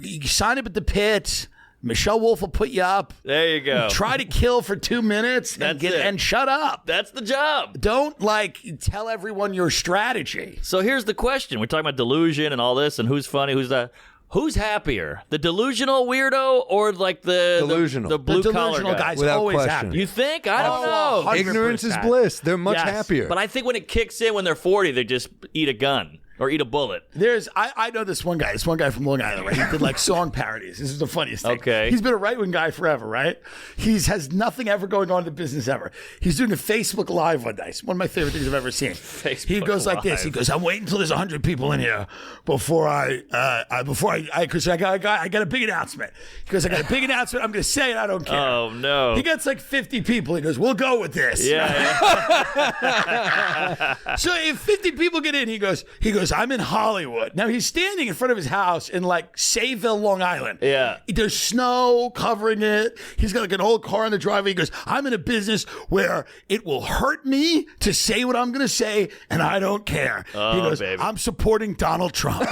you sign up at the pit. Michelle Wolf will put you up. There you go. Try to kill for 2 minutes That's and it. and shut up. That's the job. Don't tell everyone your strategy. So here's the question. We're talking about delusion and all this and who's funny, who's not. Who's happier? The delusional weirdo or like the Delusional. the blue The collar delusional guy? guy's Without always question. happy. You think? I don't Oh, know. 100%. Ignorance is bliss. They're much Yes. happier. But I think when it kicks in when they're 40, they just eat a gun or eat a bullet. I know this one guy from Long Island, right? He did like song parodies. This is the funniest thing. Okay. He's been a right-wing guy forever, right? He has nothing ever going on in the business ever. He's doing a Facebook Live one day. It's one of my favorite things I've ever seen. He goes like this. He goes, I'm waiting until there's 100 people in here before I because I got a big announcement. He goes, I got a big announcement. I'm going to say it. I don't care. Oh no. He gets like 50 people. He goes, we'll go with this. Yeah. So if 50 people get in, he goes, I'm in Hollywood. Now he's standing in front of his house in like Sayville, Long Island. Yeah. There's snow covering it. He's got like an old car in the driveway. He goes, I'm in a business where it will hurt me to say what I'm going to say, and I don't care. He goes, baby. I'm supporting Donald Trump. He goes,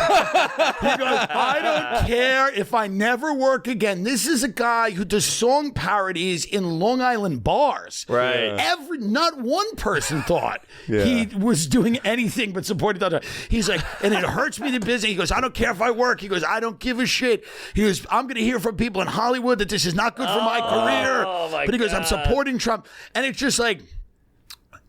I don't care if I never work again. This is a guy who does song parodies in Long Island bars. Right. Not one person thought he was doing anything but supporting Donald Trump. He's like, and it hurts me to business. He goes, I don't care if I work. He goes, I don't give a shit. He goes, I'm going to hear from people in Hollywood that this is not good for my career. my But he goes, I'm God. supporting Trump. And it's just like,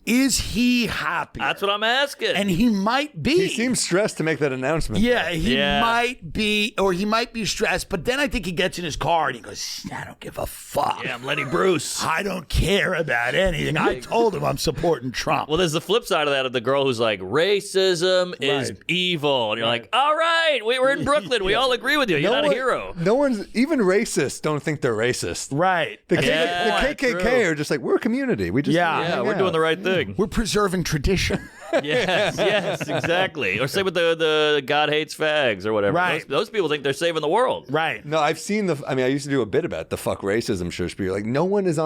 is he happy? That's what I'm asking. And he might be. he seems stressed to make that announcement. Yeah, he Yeah. might be, or he might be stressed. But then I think he gets in his car and he goes, I don't give a fuck. yeah, I'm Lenny Bruce. I don't care about anything. I told him I'm supporting Trump. Well, there's the flip side of that of the girl who's like, racism is Right. evil. And you're like, all right, we were in Brooklyn. We all agree with you. You're not a hero. No one's, even racists don't think they're racist. Right. The, Yeah, the KKK true. are just like, we're a community. We just Yeah. Yeah, hang we're out. doing the right thing. We're preserving tradition. Yes, exactly. Or say with the God hates fags or whatever. Right. Those people think they're saving the world. Right. No, I've seen I used to do a bit about the fuck racism show. But you're like, no one is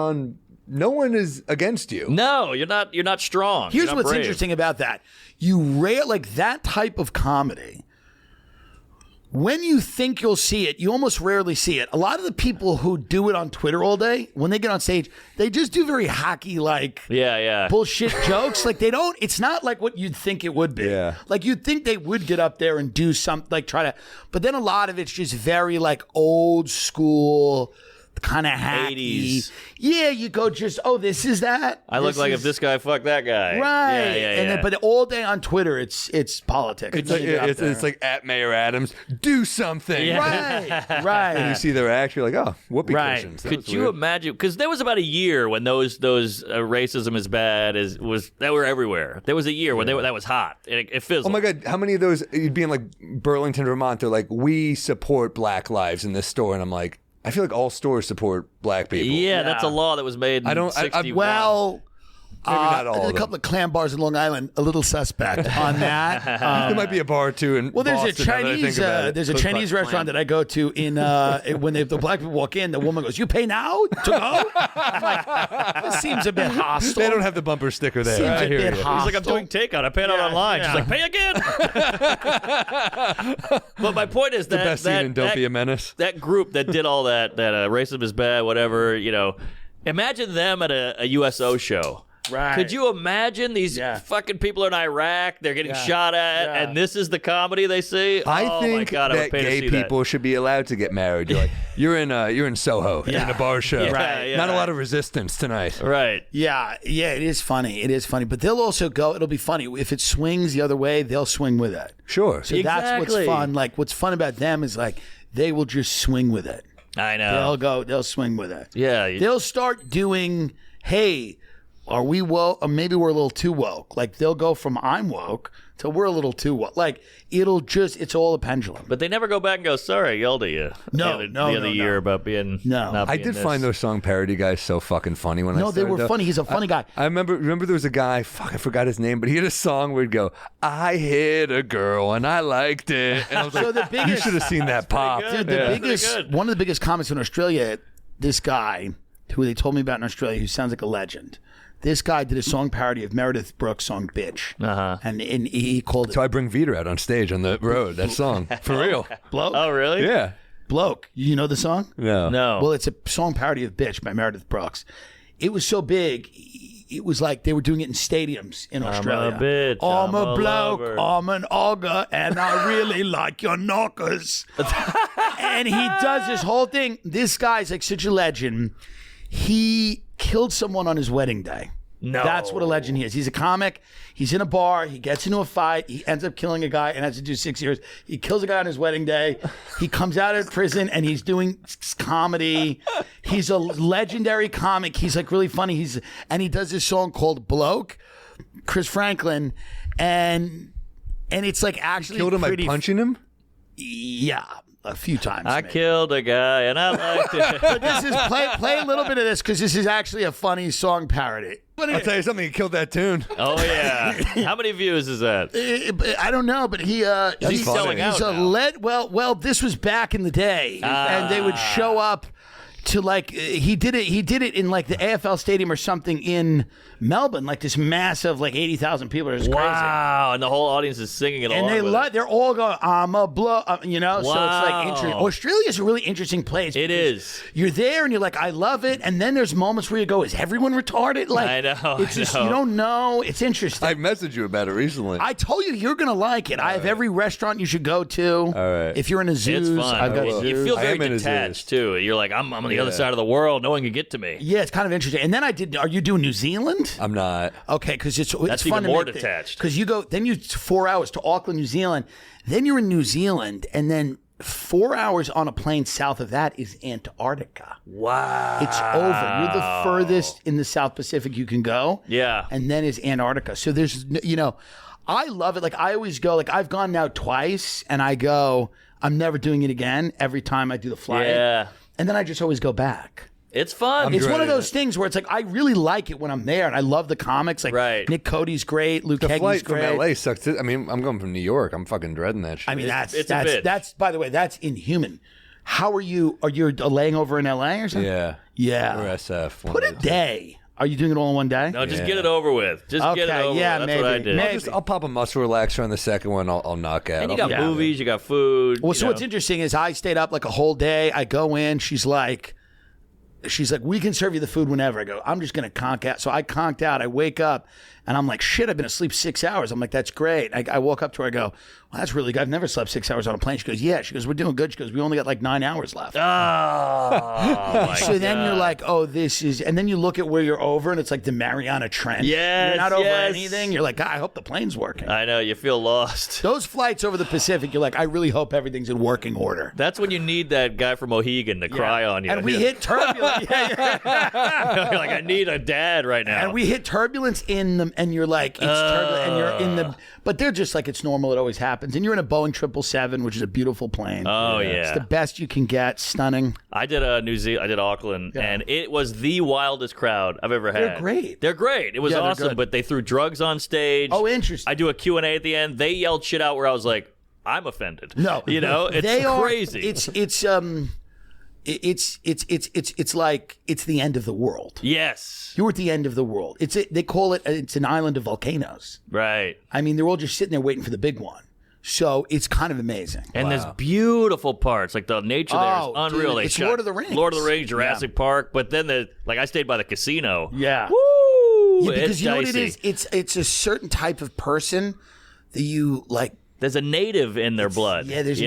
against you. No, you're not strong. Here's You're not what's brave. interesting about that. Like that type of comedy, when you think you'll see it, you almost rarely see it. A lot of the people who do it on Twitter all day, when they get on stage, they just do very hacky, like Yeah. bullshit jokes. Like it's not like what you'd think it would be. Yeah. Like you'd think they would get up there and do something, like try to, but then a lot of it's just very like old school, kind of hacky. 80s. Yeah, you go just, this is that. I look like if this guy fucked that guy. Right. Yeah. And then, but all day on Twitter, it's politics. It's like at Mayor Adams, do something. Yeah. right. And you see their act, you're like, oh, whoopee Right. cushions. That Could was you weird. imagine? Because there was about a year when those racism is bad that were everywhere. There was a year when that was hot. It fizzled. Oh my God, how many of those, you'd be in like Burlington, Vermont, they're like, we support black lives in this store. And I'm like, I feel like all stores support black people. Yeah, that's a law that was made in I don't- I- 61. Well, Maybe not all I did of a couple of clam bars in Long Island, a little suspect on that. There might be a bar or two in Well, there's Boston, a now that I think Chinese about it. there's a Close by. Chinese restaurant that I go to in when the black people walk in, the woman goes, "You pay now to go?" I'm like, this seems a bit hostile. They don't have the bumper sticker there. Seems I a hear bit you. hostile. He's like, I'm doing takeout. I pay it out online. She's like, pay again. But my point is The that best scene in Don't Be a Menace. that group that did all that racism is bad, whatever, imagine them at a USO show. Right. Could you imagine these fucking people in Iraq? They're getting shot at, and this is the comedy they see. I think my God, I would that pay to gay see people should be allowed to get married. You're in Soho in a bar show. Right. Not a lot of resistance tonight. Right. Yeah, it is funny. It is funny. But they'll also go, it'll be funny. If it swings the other way, they'll swing with it. Sure. So that's what's fun. Like, what's fun about them is like, they will just swing with it. I know. They'll swing with it. Yeah. They'll start doing, hey, are we woke? Or maybe we're a little too woke. Like, they'll go from I'm woke to we're a little too woke. Like, it's all a pendulum. But they never go back and go, sorry, I yelled at you the other year about being not I being did this. find those song parody guys so fucking funny when I started. No, they were funny. He's a funny guy. I remember there was a guy, I forgot his name, but he had a song where he'd go, I hit a girl and I liked it. And I was like, you should have seen that pop. Dude, one of the biggest comics in Australia, this guy who they told me about in Australia, who sounds like a legend. This guy did a song parody of Meredith Brooks' song "Bitch," and he called it. So I bring Vita out on stage on the road. That song for real. Bloke. Oh, really? Yeah. Bloke. You know the song? No. Well, it's a song parody of "Bitch" by Meredith Brooks. It was so big. It was like they were doing it in stadiums in Australia. I'm a bitch. I'm a bloke. lover. I'm an auger, and I really like your knockers. And he does this whole thing. This guy's like such a legend. He killed someone on his wedding day. No. That's what a legend he is. He's a comic. He's in a bar. He gets into a fight. He ends up killing a guy and has to do 6 years. He kills a guy on his wedding day. He comes out of prison and he's doing comedy. He's a legendary comic. He's like really funny. And he does this song called Bloke, Chris Franklin, and it's like actually Killed him by punching him? Yeah. A few times. I maybe. killed a guy and I liked it. But this is play a little bit of this because this is actually a funny song parody. I'll tell you something, he killed that tune. Oh, yeah. How many views is that? I don't know, but he's selling out he's a now. Well, this was back in the day, and they would show up to like he did it in like the AFL Stadium or something in Melbourne, like this massive like 80,000 people. It was crazy. Wow, and the whole audience is singing it And they're all going, I'm a blow, so it's like interesting. Australia's a really interesting place. It is. You're there and you're like, I love it. And then there's moments where you go, is everyone retarded? Like, I know. It's just, you don't know. It's interesting. I messaged you about it recently. I told you, you're going to like it. I have every restaurant you should go to. All right. If you're in a zoo, It's fun. I've got You zoos. feel I very am in a detached, zoo. too. You're like, I'm on the other side of the world. No one can get to me. Yeah, it's kind of interesting. And then are you doing New Zealand? I'm not. Okay, because it's That's fun even to more make detached. Because you go, then 4 hours to Auckland, New Zealand. Then you're in New Zealand, and then 4 hours on a plane south of that is Antarctica. Wow. It's over. You're the furthest in the South Pacific you can go. Yeah. And then is Antarctica. So there's, I love it. Like I always go, like I've gone now twice, and I go, I'm never doing it again every time I do the flight. Yeah. And then I just always go back. It's fun. It's one of those things where it's like I really like it when I'm there, and I love the comics. Like Nick Cody's great, Luke The Keggie's flight great. from LA sucks. I mean, I'm going from New York. I'm fucking dreading that shit. I mean, it's a bitch. that's by the way, that's inhuman. How are you? Are you laying over in LA or something? Yeah. Yeah. Or SF. Put a day. Are you doing it all in one day? No, just get it over with. Just get it Okay, over yeah, with. That's what I maybe. did. I'll pop a muscle relaxer on the second one. I'll knock out. And you got Yeah. movies, you got food. Well, you so know. what's interesting is I stayed up like a whole day. I go in. She's like, we can serve you the food whenever. I go, I'm just going to conk out. So I conked out. I wake up and I'm like, shit, I've been asleep 6 hours. I'm like, that's great. I woke up to her. I go, well, that's really good. I've never slept 6 hours on a plane. She goes, yeah. She goes, we're doing good. She goes, we only got like 9 hours left. Oh, my So then God. you're like, oh, this is, and then you look at where you're over and it's like the Mariana Trench. Yes, You're not over yes. anything. You're like, God, I hope the plane's working. I know, you feel lost. Those flights over the Pacific, you're like, I really hope everything's in working order. That's when you need that guy from Mohegan to cry on you. And we hit turbulence. You're like, I need a dad right now. And we hit turbulence in them, and you're like, it's turbulent, and you're in the, but they're just like, it's normal, it always happens. And you're in a Boeing 777, which is a beautiful plane. Oh, yeah. It's the best you can get, stunning. I did New Zealand. I did Auckland, and it was the wildest crowd I've ever had. They're great. They're great. It was Yeah, they're awesome, good. but they threw drugs on stage. Oh, interesting. I do a Q&A at the end. They yelled shit out where I was like, I'm offended. No, You know, it's they are, crazy. It's like it's the end of the world. Yes. You're at the end of the world. They call it. It's an island of volcanoes. Right. I mean, they're all just sitting there waiting for the big one. So it's kind of amazing. And there's beautiful parts. Like the nature there is Oh, unreal. dude, They it's shot Lord of the Rings. Lord of the Rings, Jurassic Park. But then I stayed by the casino. Yeah. Woo! Yeah, because it's you know what dicey. it is? It's a certain type of person that you like. There's a native in their blood. Yeah, there's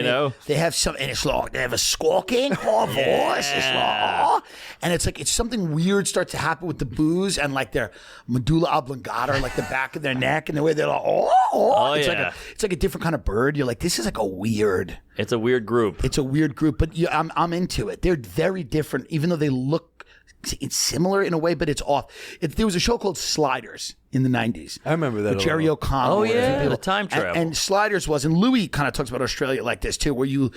they have some, and it's like they have a squawking voice. It's like, and it's something weird starts to happen with the booze and like their medulla oblongata, like the back of their neck, and the way they're like, it's like a different kind of bird. You're like, this is like a weird. It's a weird group. It's a weird group, but I'm into it. They're very different, even though they look. It's similar in a way, but it's off. There was a show called Sliders in the 90s. I remember that. With Jerry O'Connell. Oh, yeah. The time travel. And Sliders was, and Louis kind of talks about Australia like this too, where you're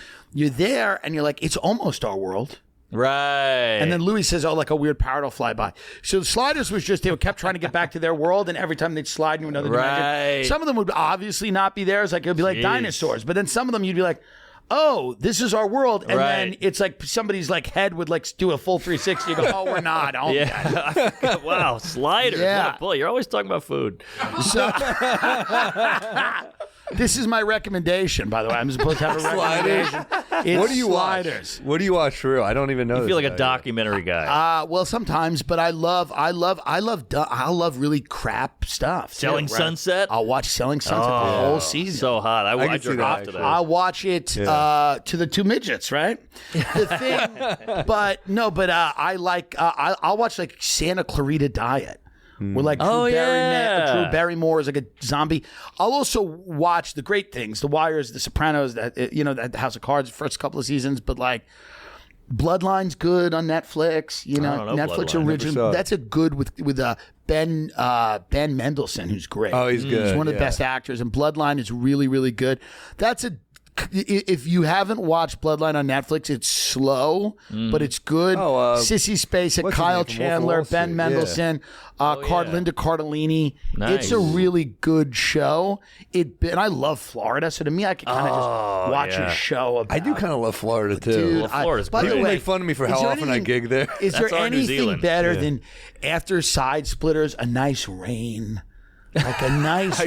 there and you're like, it's almost our world. Right. And then Louis says, like a weird parrot will fly by. So Sliders was just, they kept trying to get back to their world, and every time they'd slide into another dimension. Some of them would obviously not be theirs, like it would be like dinosaurs. But then some of them you'd be like, oh, this is our world. And then it's like somebody's like head would like do a full 360. You go, oh, we're not. Oh, yeah. Wow, Sliders. Yeah. Boy, you're always talking about food. So, this is my recommendation, by the way. I'm supposed to have a recommendation. It's what do you Sliders. watch? What do you watch for real? I don't even know. You feel like a documentary guy. Well, sometimes, but I love really crap stuff. Selling Sunset? I'll watch Selling Sunset the whole season. So hot. I jerk off to that. I'll watch it to the two midgets, right? The thing, I'll watch like Santa Clarita Diet. Where like Drew Barrymore is like a zombie. I'll also watch the great things, The Wires, The Sopranos, that House of Cards, first couple of seasons, but like Bloodline's good on Netflix. You know, Netflix Bloodline. original. That's a good with Ben Mendelsohn, who's great. Oh, he's good. He's one of the best actors, and Bloodline is really, really good. If you haven't watched Bloodline on Netflix, it's slow, but it's good. Sissy Spacek, Kyle Chandler, Ben Mendelsohn, Linda Cardellini. Nice. It's a really good show. And I love Florida, so to me, I can kind of just watch a show about I do kind of love Florida, too. Dude, Florida's by the People way, make fun of me for how often I gig there. Is there our New anything Zealand. better than after Side Splitters, a nice rain? Like a nice,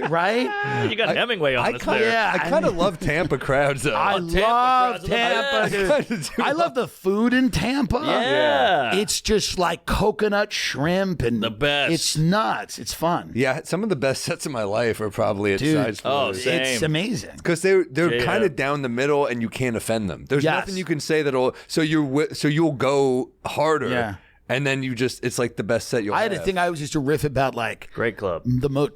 right? You got Hemingway on this there. Yeah, I kind of love Tampa crowds, though. I love Tampa. Dude. I love the food in Tampa. Yeah. It's just like coconut shrimp and The best. It's nuts. It's fun. Yeah, some of the best sets of my life are probably at Dude. Side Splitters. Same. It's amazing. Because they're kind of down the middle, and you can't offend them. There's nothing you can say that'll so you'll go harder. Yeah. And then it's like the best set you'll have. I had a thing I was used to riff about, like Great club.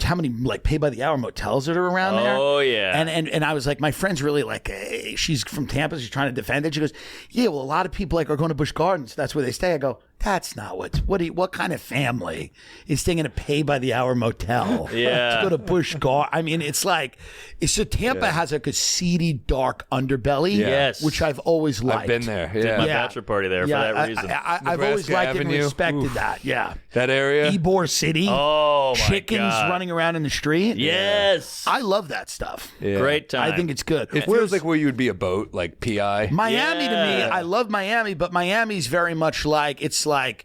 how many like pay by the hour motels that are around there. Oh, yeah. And I was like, my friend's really like, she's from Tampa, she's trying to defend it. She goes, yeah, well, a lot of people like are going to Busch Gardens. That's where they stay. I go, that's not what kind of family is staying in a pay by the hour motel? Yeah. To go to Busch Gardens. I mean, it's like, so Tampa has like a seedy, dark underbelly. Yes. Which I've always liked. I've been there. Did my bachelor party there for that reason. I've always liked it and Avenue. respected Oof. that. Yeah. That area. Ybor City. Oh, my Chickens God. running around in the street. Yes. I love that stuff. Yeah. Great time. I think it's good. It feels like where you would be a boat, like PI. Miami to me, I love Miami, but Miami's very much like, it's like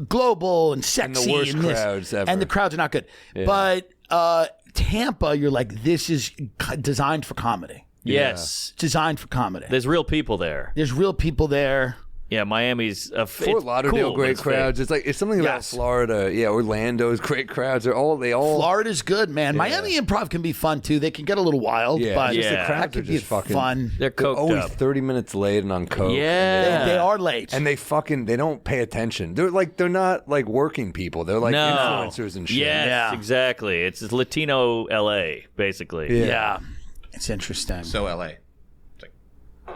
global and sexy. And the worst this. crowds ever. And the crowds are not good. Yeah. But Tampa, you're like, this is designed for comedy. Yes. Designed for comedy. There's real people there. There's real people there. Yeah, Miami's Fort Lauderdale, cool, great but it's fake. crowds. It's something about Yes. Florida. Yeah, Orlando's great crowds. They all. Florida's good, man. Miami Improv can be fun too. They can get a little wild, Yeah, but just the Yeah. crowds that could are be just fucking fun. They're They're coked always up. 30 minutes late and on coke. Yeah. They are late. And they don't pay attention. They're not like working people. They're like influencers and shit. Yes, Yeah. exactly. It's Latino LA, basically. yeah. It's interesting. So LA.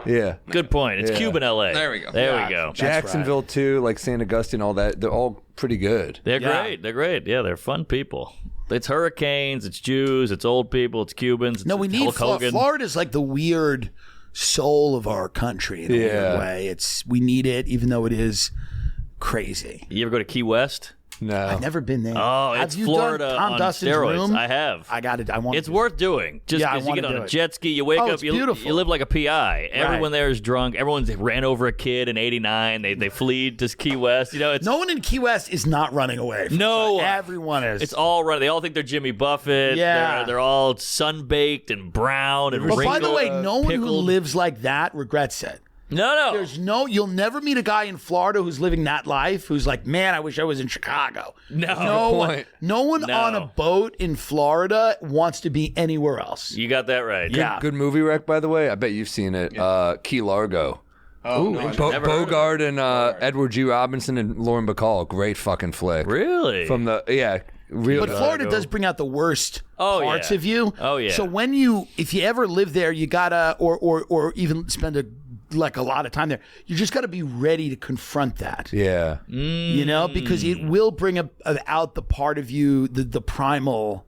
Yeah. Good point. It's Yeah. Cuban LA. There we go. There Yeah. we go. Jacksonville too, like St. Augustine, all that. They're all pretty good. They're Yeah. great. They're great. Yeah, they're fun people. It's hurricanes, it's Jews, it's old people, it's Cubans. No, we it's need Hulk Hogan. Florida's like the weird soul of our country in a weird way. We need it, even though it is crazy. You ever go to Key West? No. I've never been there. Oh, Have it's you Florida done Tom on Dustin's steroids. Room? I have. I got it. I want. It's worth doing. Just Yeah, I because you wanna get on do a it. jet ski, you wake Oh, up, it's you beautiful. live like a PI. Everyone there is drunk. Everyone's ran over a kid in '89. They fleed to Key West. You know, it's No one in Key West is not running away. From No. it. Everyone is. it's all right. They all think they're Jimmy Buffett. Yeah. they're all sun baked and brown and But wrinkled. by the way, no one who pickled. lives like that regrets it. No. You'll never meet a guy in Florida who's living that life who's like, man, I wish I was in Chicago. No one on a boat in Florida wants to be anywhere else. You got that right. Good movie rec, by the way. I bet you've seen it. Key Largo. Oh, no, Bogart and Edward G. Robinson and Lauren Bacall. Great fucking flick. Really? From the But Florida does bring out the worst parts of you. Oh yeah. So if you ever live there, you gotta or even spend a lot of time there, you just gotta be ready to confront that. Yeah. You know, because it will bring out the part of you, the primal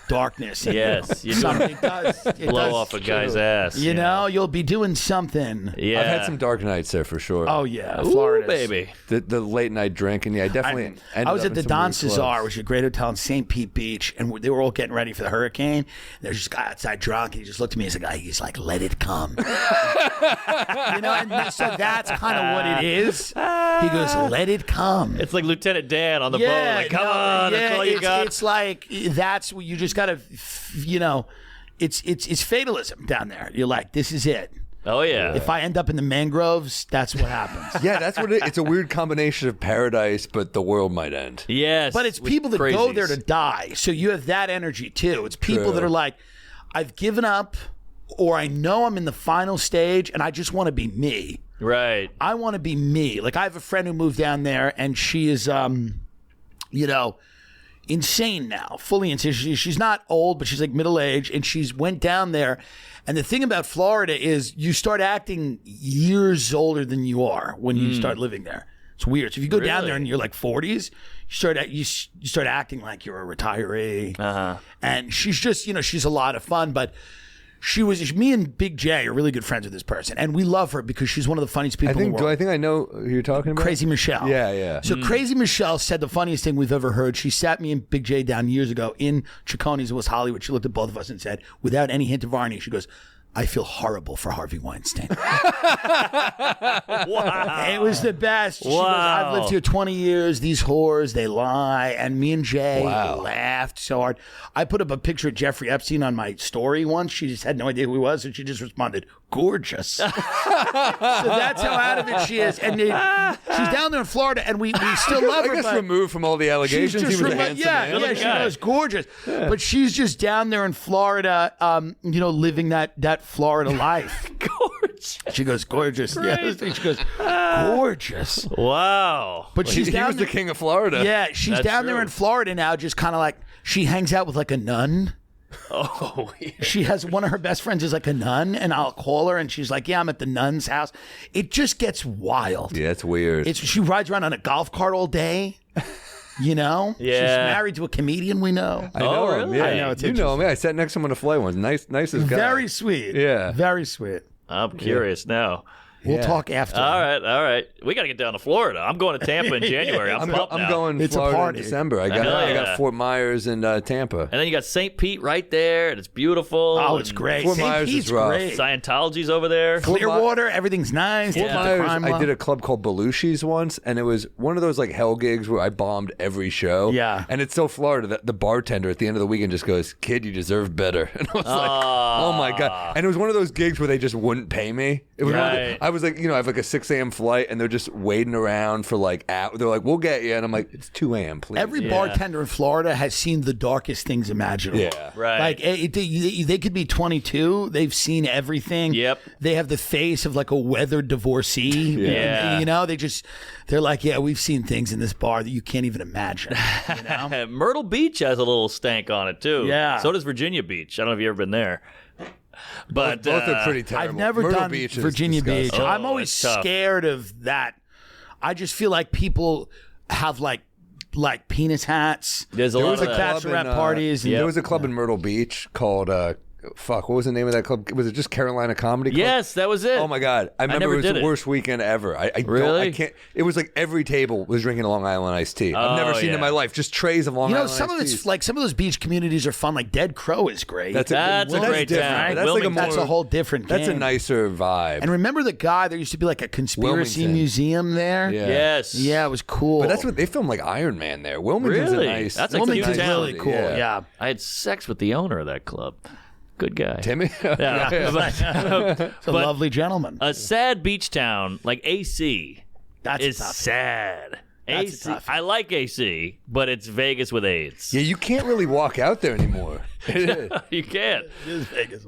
darkness. Yes. It does. It blow does. off a guy's ass. You know, you'll be doing something. Yeah. I've had some dark nights there for sure. Oh yeah, Florida, baby. The late night drinking. Yeah, I definitely. I was at the Don Cesar, which is a great hotel in St. Pete Beach, and they were all getting ready for the hurricane. There's this guy outside drunk, and he just looked at me as a guy. He's like, "Let it come." You know, and so that's kind of what it is. He goes, "Let it come." It's like Lieutenant Dan on the boat. Like, come on, that's all you got. It's like that's what you just gotta, you know, it's fatalism down there. You're like, this is it. Oh yeah. If I end up in the mangroves, that's what happens. Yeah, that's what it's a weird combination of paradise, but the world might end. Yes. But it's people that go there to die. So you have that energy too. It's people that are like, I've given up, or I know I'm in the final stage and I just want to be me. Right. I want to be me. Like I have a friend who moved down there and she is you know, insane now, fully insane. She's not old, but she's like middle-aged, and she's went down there. And the thing about Florida is you start acting years older than you are when you start living there. It's weird. So if you go down there and you're like 40s, you start acting like you're a retiree. And she's just, you know, she's a lot of fun, but me and Big J are really good friends with this person, and we love her because she's one of the funniest people in the world. I think I know who you're talking about? Crazy Michelle. Yeah. So Crazy Michelle said the funniest thing we've ever heard. She sat me and Big J down years ago in Chiconi's in West Hollywood. She looked at both of us and said, without any hint of irony, she goes, I feel horrible for Harvey Weinstein. Wow. It was the best. She goes, I've lived here 20 years. These whores, they lie. And me and Jay laughed so hard. I put up a picture of Jeffrey Epstein on my story once. She just had no idea who he was, and she just responded, gorgeous. So that's how out of it she is. And she's down there in Florida, and we still love her. I guess removed from all the allegations. He was a handsome man. Yeah, she was gorgeous. But she's just down there in Florida, you know, living that Florida life. Gorgeous. She goes, gorgeous. Yeah, she goes, gorgeous. But But she's He down was there. the king of Florida. Yeah, she's That's down there true. in Florida now, just kind of like, she hangs out with like a nun. Oh, yeah. She has one of her best friends is like a nun, and I'll call her, and she's like, yeah, I'm at the nun's house. It just gets wild. Yeah, it's weird. She rides around on a golf cart all day. You know? Yeah. She's married to a comedian we know. I know him. really? Yeah. I know, it's you know him. Yeah, I sat next to him on a flight once. Nicest guy. Very sweet. Yeah. Very sweet. I'm curious now. We'll talk after. All right. We got to get down to Florida. I'm going to Tampa in January. I'm going It's a Florida party. in December. I got Fort Myers and Tampa. And then you got St. Pete right there, and it's beautiful. Oh, it's great. Fort St. Myers is Pete's rough. great. Scientology's over there. Clearwater, everything's nice. Fort The Myers, crime I law. did a club called Belushi's once, and it was one of those like hell gigs where I bombed every show. Yeah. And it's so Florida that the bartender at the end of the weekend just goes, "Kid, you deserve better." And I was like, "Oh my god!" And it was one of those gigs where they just wouldn't pay me. It was Right. I was like, you know, I have like a 6 a.m. flight, and they're just waiting around for like they're like, "We'll get you," and I'm like, "It's 2 a.m. Please." Every bartender in Florida has seen the darkest things imaginable. Yeah. Right. Like they could be 22. They've seen everything. Yep. They have the face of like a weathered divorcee. Yeah. You know, they're like, yeah, we've seen things in this bar that you can't even imagine. You know? Myrtle Beach has a little stank on it, too. Yeah. So does Virginia Beach. I don't know if you've ever been there. But both are pretty terrible. I've never Myrtle done Beach is Virginia Beach. disgusting. I'm always it's tough. scared of that. I just feel like people have like penis hats. There's a There lot was of a that. club bachelorette in, parties. There was a club in Myrtle Beach called what was the name of that club? Was it just Carolina Comedy Club? Yes, that was it. Oh my god! I remember never it was did the it. worst weekend ever. I Really? can't. It was like every table was drinking Long Island iced tea. I've never seen it in my life. Just trays of Long You know, Island some of iced it's teas. like some of those beach communities are fun. Like Dead Crow is great. That's a great different. town. That's like a Wilmington. That's a whole different game. That's a nicer vibe. And remember the guy? There used to be like a conspiracy Wilmington. museum there. Yeah. Yes. Yeah, it was cool. But that's what they filmed like Iron Man there. Wilmington's Really? a nice. That's a that's cute nice town. really cool. Yeah. I had sex with the owner of that club. good guy. Timmy? Yeah. It's a lovely gentleman. A sad beach town like AC is tough. sad. That's AC. tough. I like AC, but it's Vegas with AIDS. Yeah, you can't really walk out there anymore. You can't.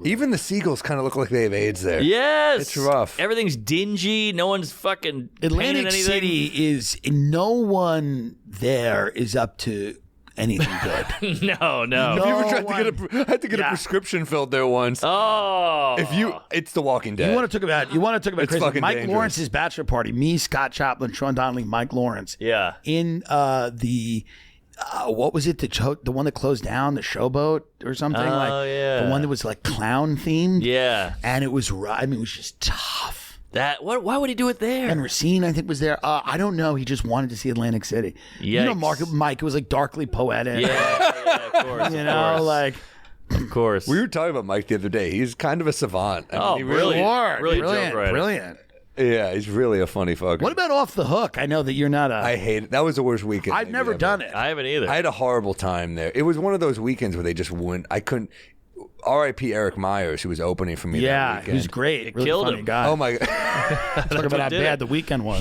Even the seagulls kind of look like they have AIDS there. Yes. It's rough. Everything's dingy. No one's fucking painting Atlantic anything. City is no one there is up to anything good. No. No. You ever tried one- to get I had to get a prescription filled there once. Oh. It's The Walking Dead. You want to talk about It's crazy. fucking Mike dangerous. Lawrence's bachelor party. Me, Scott Chaplin, Sean Donnelly, Mike Lawrence. Yeah. In the what was it? The one that closed down, the Showboat or something. yeah. The one that was like clown themed. Yeah. And it was it was just tough. Why would he do it there? And Racine, I think, was there. I don't know. He just wanted to see Atlantic City. You know, Yikes. Mike, it was like darkly poetic. Yeah, of course. You know, like. Of course. We were talking about Mike the other day. He's kind of a savant. I mean, he brilliant. Brilliant. Joke writer. Brilliant. Yeah, he's really a funny fucker. What about Off the Hook? I know that you're not a. I hate it. That was the worst weekend. I've maybe never ever. done it. I haven't either. I had a horrible time there. It was one of those weekends where they just wouldn't. I couldn't. R.I.P. Eric Myers, who was opening for me that Yeah, weekend. he was great. Really killed funny him. guy. Oh my god. Talk about how did bad it. the weekend was.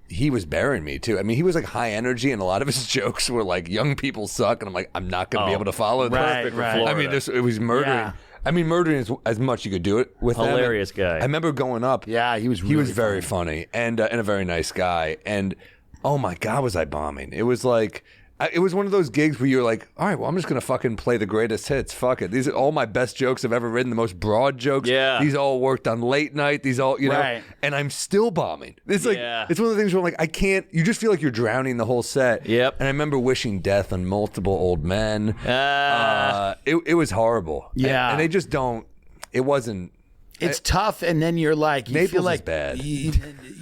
He was burying me too. I mean, he was like high energy, and a lot of his jokes were like "young people suck," and I'm like, I'm not going to be able to follow that. Right, right. I mean, it was murdering. Yeah. I mean, murdering is as much you could do it with him. Hilarious guy. I remember going up. Yeah, he was He was really very funny and a very nice guy. And oh my god, was I bombing? It was like. It was one of those gigs where you're like, all right, well, I'm just going to fucking play the greatest hits. Fuck it. These are all my best jokes I've ever written, the most broad jokes. Yeah. These all worked on late night. These all, you know, Right. and I'm still bombing. It's like, Yeah. it's one of the things where I'm like, I can't, you just feel like you're drowning the whole set. Yep. And I remember wishing death on multiple old men. It was horrible. Yeah. And they just don't, it wasn't. It's tough, and then you're like, you Naples feel is like bad.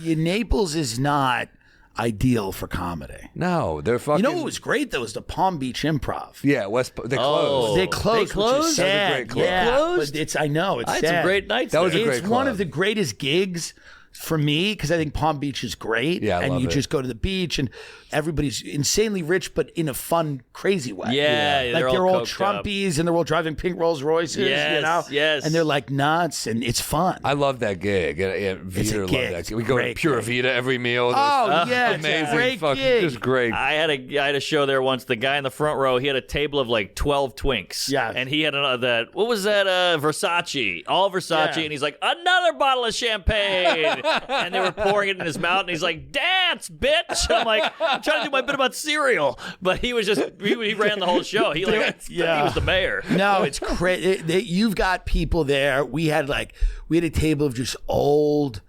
Naples is not ideal for comedy. No, they're fucking. You know what was great though was the Palm Beach Improv. Yeah, they closed. They closed. They closed? Which is That was a sad. great close. Yeah, Closed? but I know it's I had sad. some great nights. That was there. a great It's one club. of the greatest gigs for me because I think Palm Beach is great. Yeah, I and love you it. just go to the beach and everybody's insanely rich, but in a fun, crazy way. Yeah, like they're all all coked up. Trumpies and they're all driving pink Rolls Royces. You Yes, know, yes. and they're like nuts and it's fun. I love that gig. Yeah, Vita loved gig. that It's gig. We go to great Pure gig. Vita every meal. Oh, yeah, it's a amazing. great fucking, gig. Just great. I had a show there once. The guy in the front row, he had a table of like 12 Twinks. Yeah. And he had what was that? Versace. All Versace. Yeah. And he's like, another bottle of champagne. And they were pouring it in his mouth. And he's like, dance, bitch. I'm like, I'm trying to do my bit about cereal. But he was just, he ran the whole show. He was the mayor. No, it's crazy. You've got people there. We had a table of just old,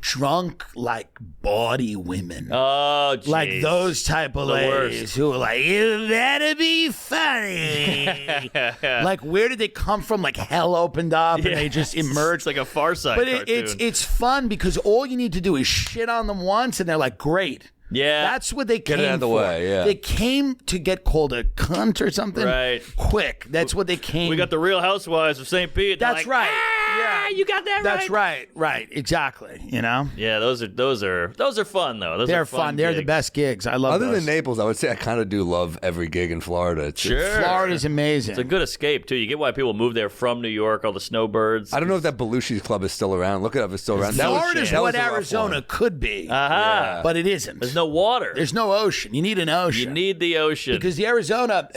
drunk, like bawdy women. Oh, geez. Like those type of The ladies worst. who are like, you better be funny. Like, where did they come from? Like, hell opened up and they just emerged. It's like a Far Side But cartoon. it's fun because all you need to do is shit on them once and they're like, great. Yeah. That's what they came it out of the for. way, yeah. They came to get called a cunt or something. Right. Quick. That's what they came. We got the Real Housewives of St. Pete. They're That's like, right. "Ah, you got that That's right. right. Exactly. You know, Yeah, those are fun though. Those they're are fun. They're the gigs. best gigs. I love Other those. than Naples, I would say I kind of do love every gig in Florida. It's Sure. Florida's amazing. It's a good escape too. You get why people move there from New York, all the snowbirds. I don't know if that Belushi's Club is still around. Look it up. It's still around. That was- Florida's that what was a rough Arizona one. could be, Aha. but it isn't. There's no water. There's no ocean. You need an ocean. You need the ocean. because the Arizona,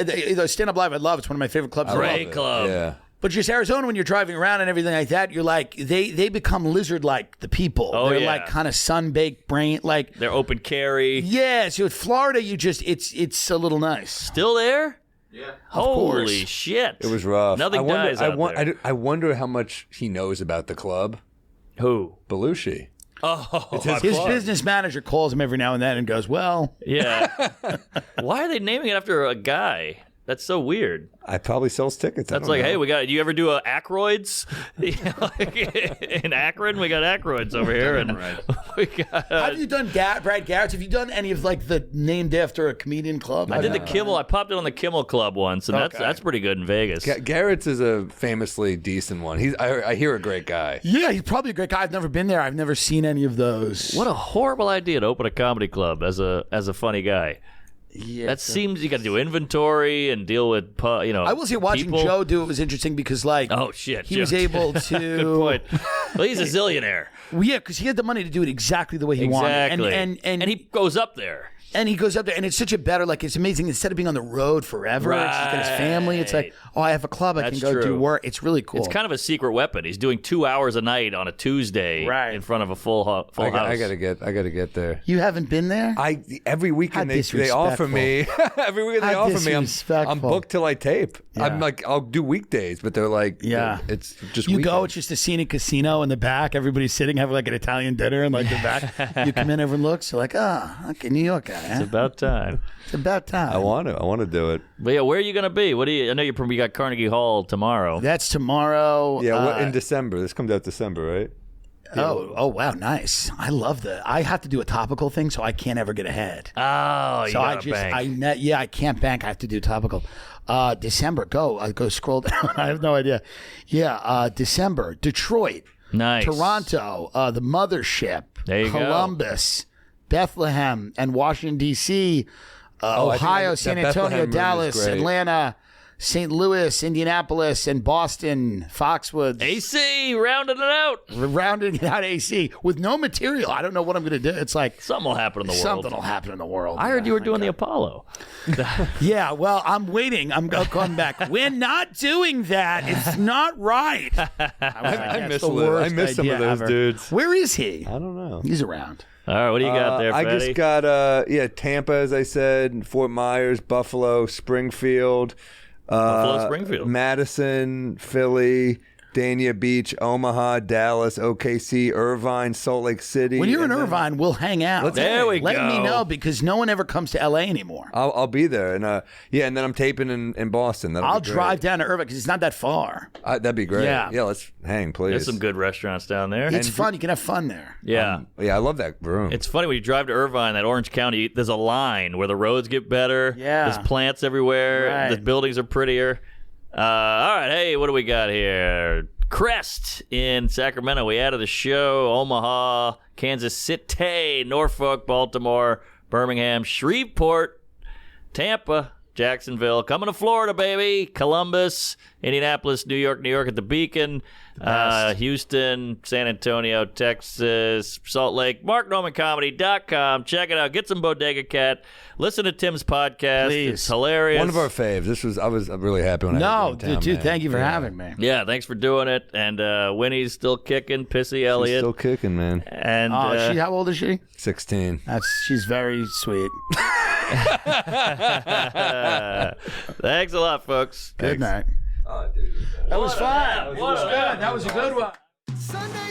Stand Up Live, I love. It's one of my favorite clubs. I in the love world. Great it. club. Yeah. But just Arizona, when you're driving around and everything like that, you're like they become lizard-like. The people, Oh, they're yeah. like kind of sun-baked brain, like They're open carry. yeah. So with Florida, you just it's a little nice. Still there? Yeah. Holy course. shit. It was rough. Nothing I wonder, dies out there. I wonder how much he knows about the club. Who? Belushi. Oh, His business manager calls him every now and then and goes, "Well, yeah. Why are they naming it after a guy? That's so weird. I probably sells tickets. That's like, hey, do you ever do Ackroyd's? In Akron, we got Ackroyd's over here, and we got. have you done Brad Garrett's? Have you done any of like the named after a comedian club? I did the Kimmel. I popped it on the Kimmel Club once, and that's pretty good in Vegas. Garrett's is a famously decent one. I hear a great guy. Yeah, he's probably a great guy. I've never been there. I've never seen any of those. What a horrible idea to open a comedy club as a funny guy. Yeah, that seems you got to do inventory and deal with I will say watching people. Joe do it was interesting because Oh shit, he Joe. was able to. Good point. Well, he's a zillionaire. Well, yeah, because he had the money to do it exactly the way he wanted. And he goes up there. And he goes up there, and it's such a better, like, it's amazing. Instead of being on the road forever, it's just got his family. It's like, oh, I have a club. I can go do work. It's really cool. It's kind of a secret weapon. He's doing 2 hours a night on a Tuesday in front of a full house. I gotta get there. You haven't been there? Every weekend they offer me. Every weekend they offer me. I'm booked till I tape. Yeah. I'm like, I'll do weekdays, but they're like, it's just you weekends. go. It's just a scenic casino in the back. Everybody's sitting having like an Italian dinner in like the back. You come in, everyone looks. You're like, okay, New York guy. It's about time. It's about time. I want to do it. But yeah, where are you gonna be? I know you got Carnegie Hall tomorrow. That's tomorrow. Yeah, in December. This comes out December, right? Oh wow, nice. I love that. I have to do a topical thing, so I can't ever get ahead. Oh, you gotta bank. I can't bank. I have to do topical. December, go scroll down. I have no idea. Yeah, December, Detroit, nice. Toronto, the Mothership, there you Columbus, Bethlehem, and Washington D.C., Ohio, San Antonio, Dallas, Atlanta, St. Louis, Indianapolis, and Boston, Foxwoods. AC, rounding it out. Rounding it out, AC, with no material. I don't know what I'm going to do. It's like... Something will happen in the world. Something will happen in the world. I heard you were doing the Apollo. Yeah, well, I'm waiting. I'm coming back. We're not doing that. It's not right. I miss some of those dudes. Where is he? I don't know. He's around. All right, what do you got there, Freddie? I just got, Tampa, as I said, Fort Myers, Buffalo, Springfield. Springfield, Madison, Philly, Dania Beach, Omaha, Dallas, OKC, Irvine, Salt Lake City. When you're in Irvine, we'll hang out. There we go. Let me know because no one ever comes to LA anymore. I'll be there, and and then I'm taping in Boston. I'll drive down to Irvine because it's not that far. That'd be great. Yeah, let's hang, please. There's some good restaurants down there. It's fun. You can have fun there. Yeah, I love that room. It's funny when you drive to Irvine, that Orange County. There's a line where the roads get better. Yeah, there's plants everywhere. Right. The buildings are prettier. All right, hey, what do we got here? Crest in Sacramento. We added a show. Omaha, Kansas City, Norfolk, Baltimore, Birmingham, Shreveport, Tampa, Jacksonville. Coming to Florida, baby. Columbus, Indianapolis, New York at the Beacon. Houston, San Antonio, Texas, Salt Lake, MarkNormanComedy.com. Check it out. Get some Bodega Cat. Listen to Tim's podcast. Please. It's hilarious. One of our faves. I was really happy when I had it in town, dude, man. thank you for having me. Yeah, thanks for doing it. And Winnie's still kicking. Pissy Elliott. She's still kicking, man. And how old is she? 16. She's very sweet. Thanks a lot, folks. Good night. Oh, dude. That was fun. That was good. That was a good one. Sunday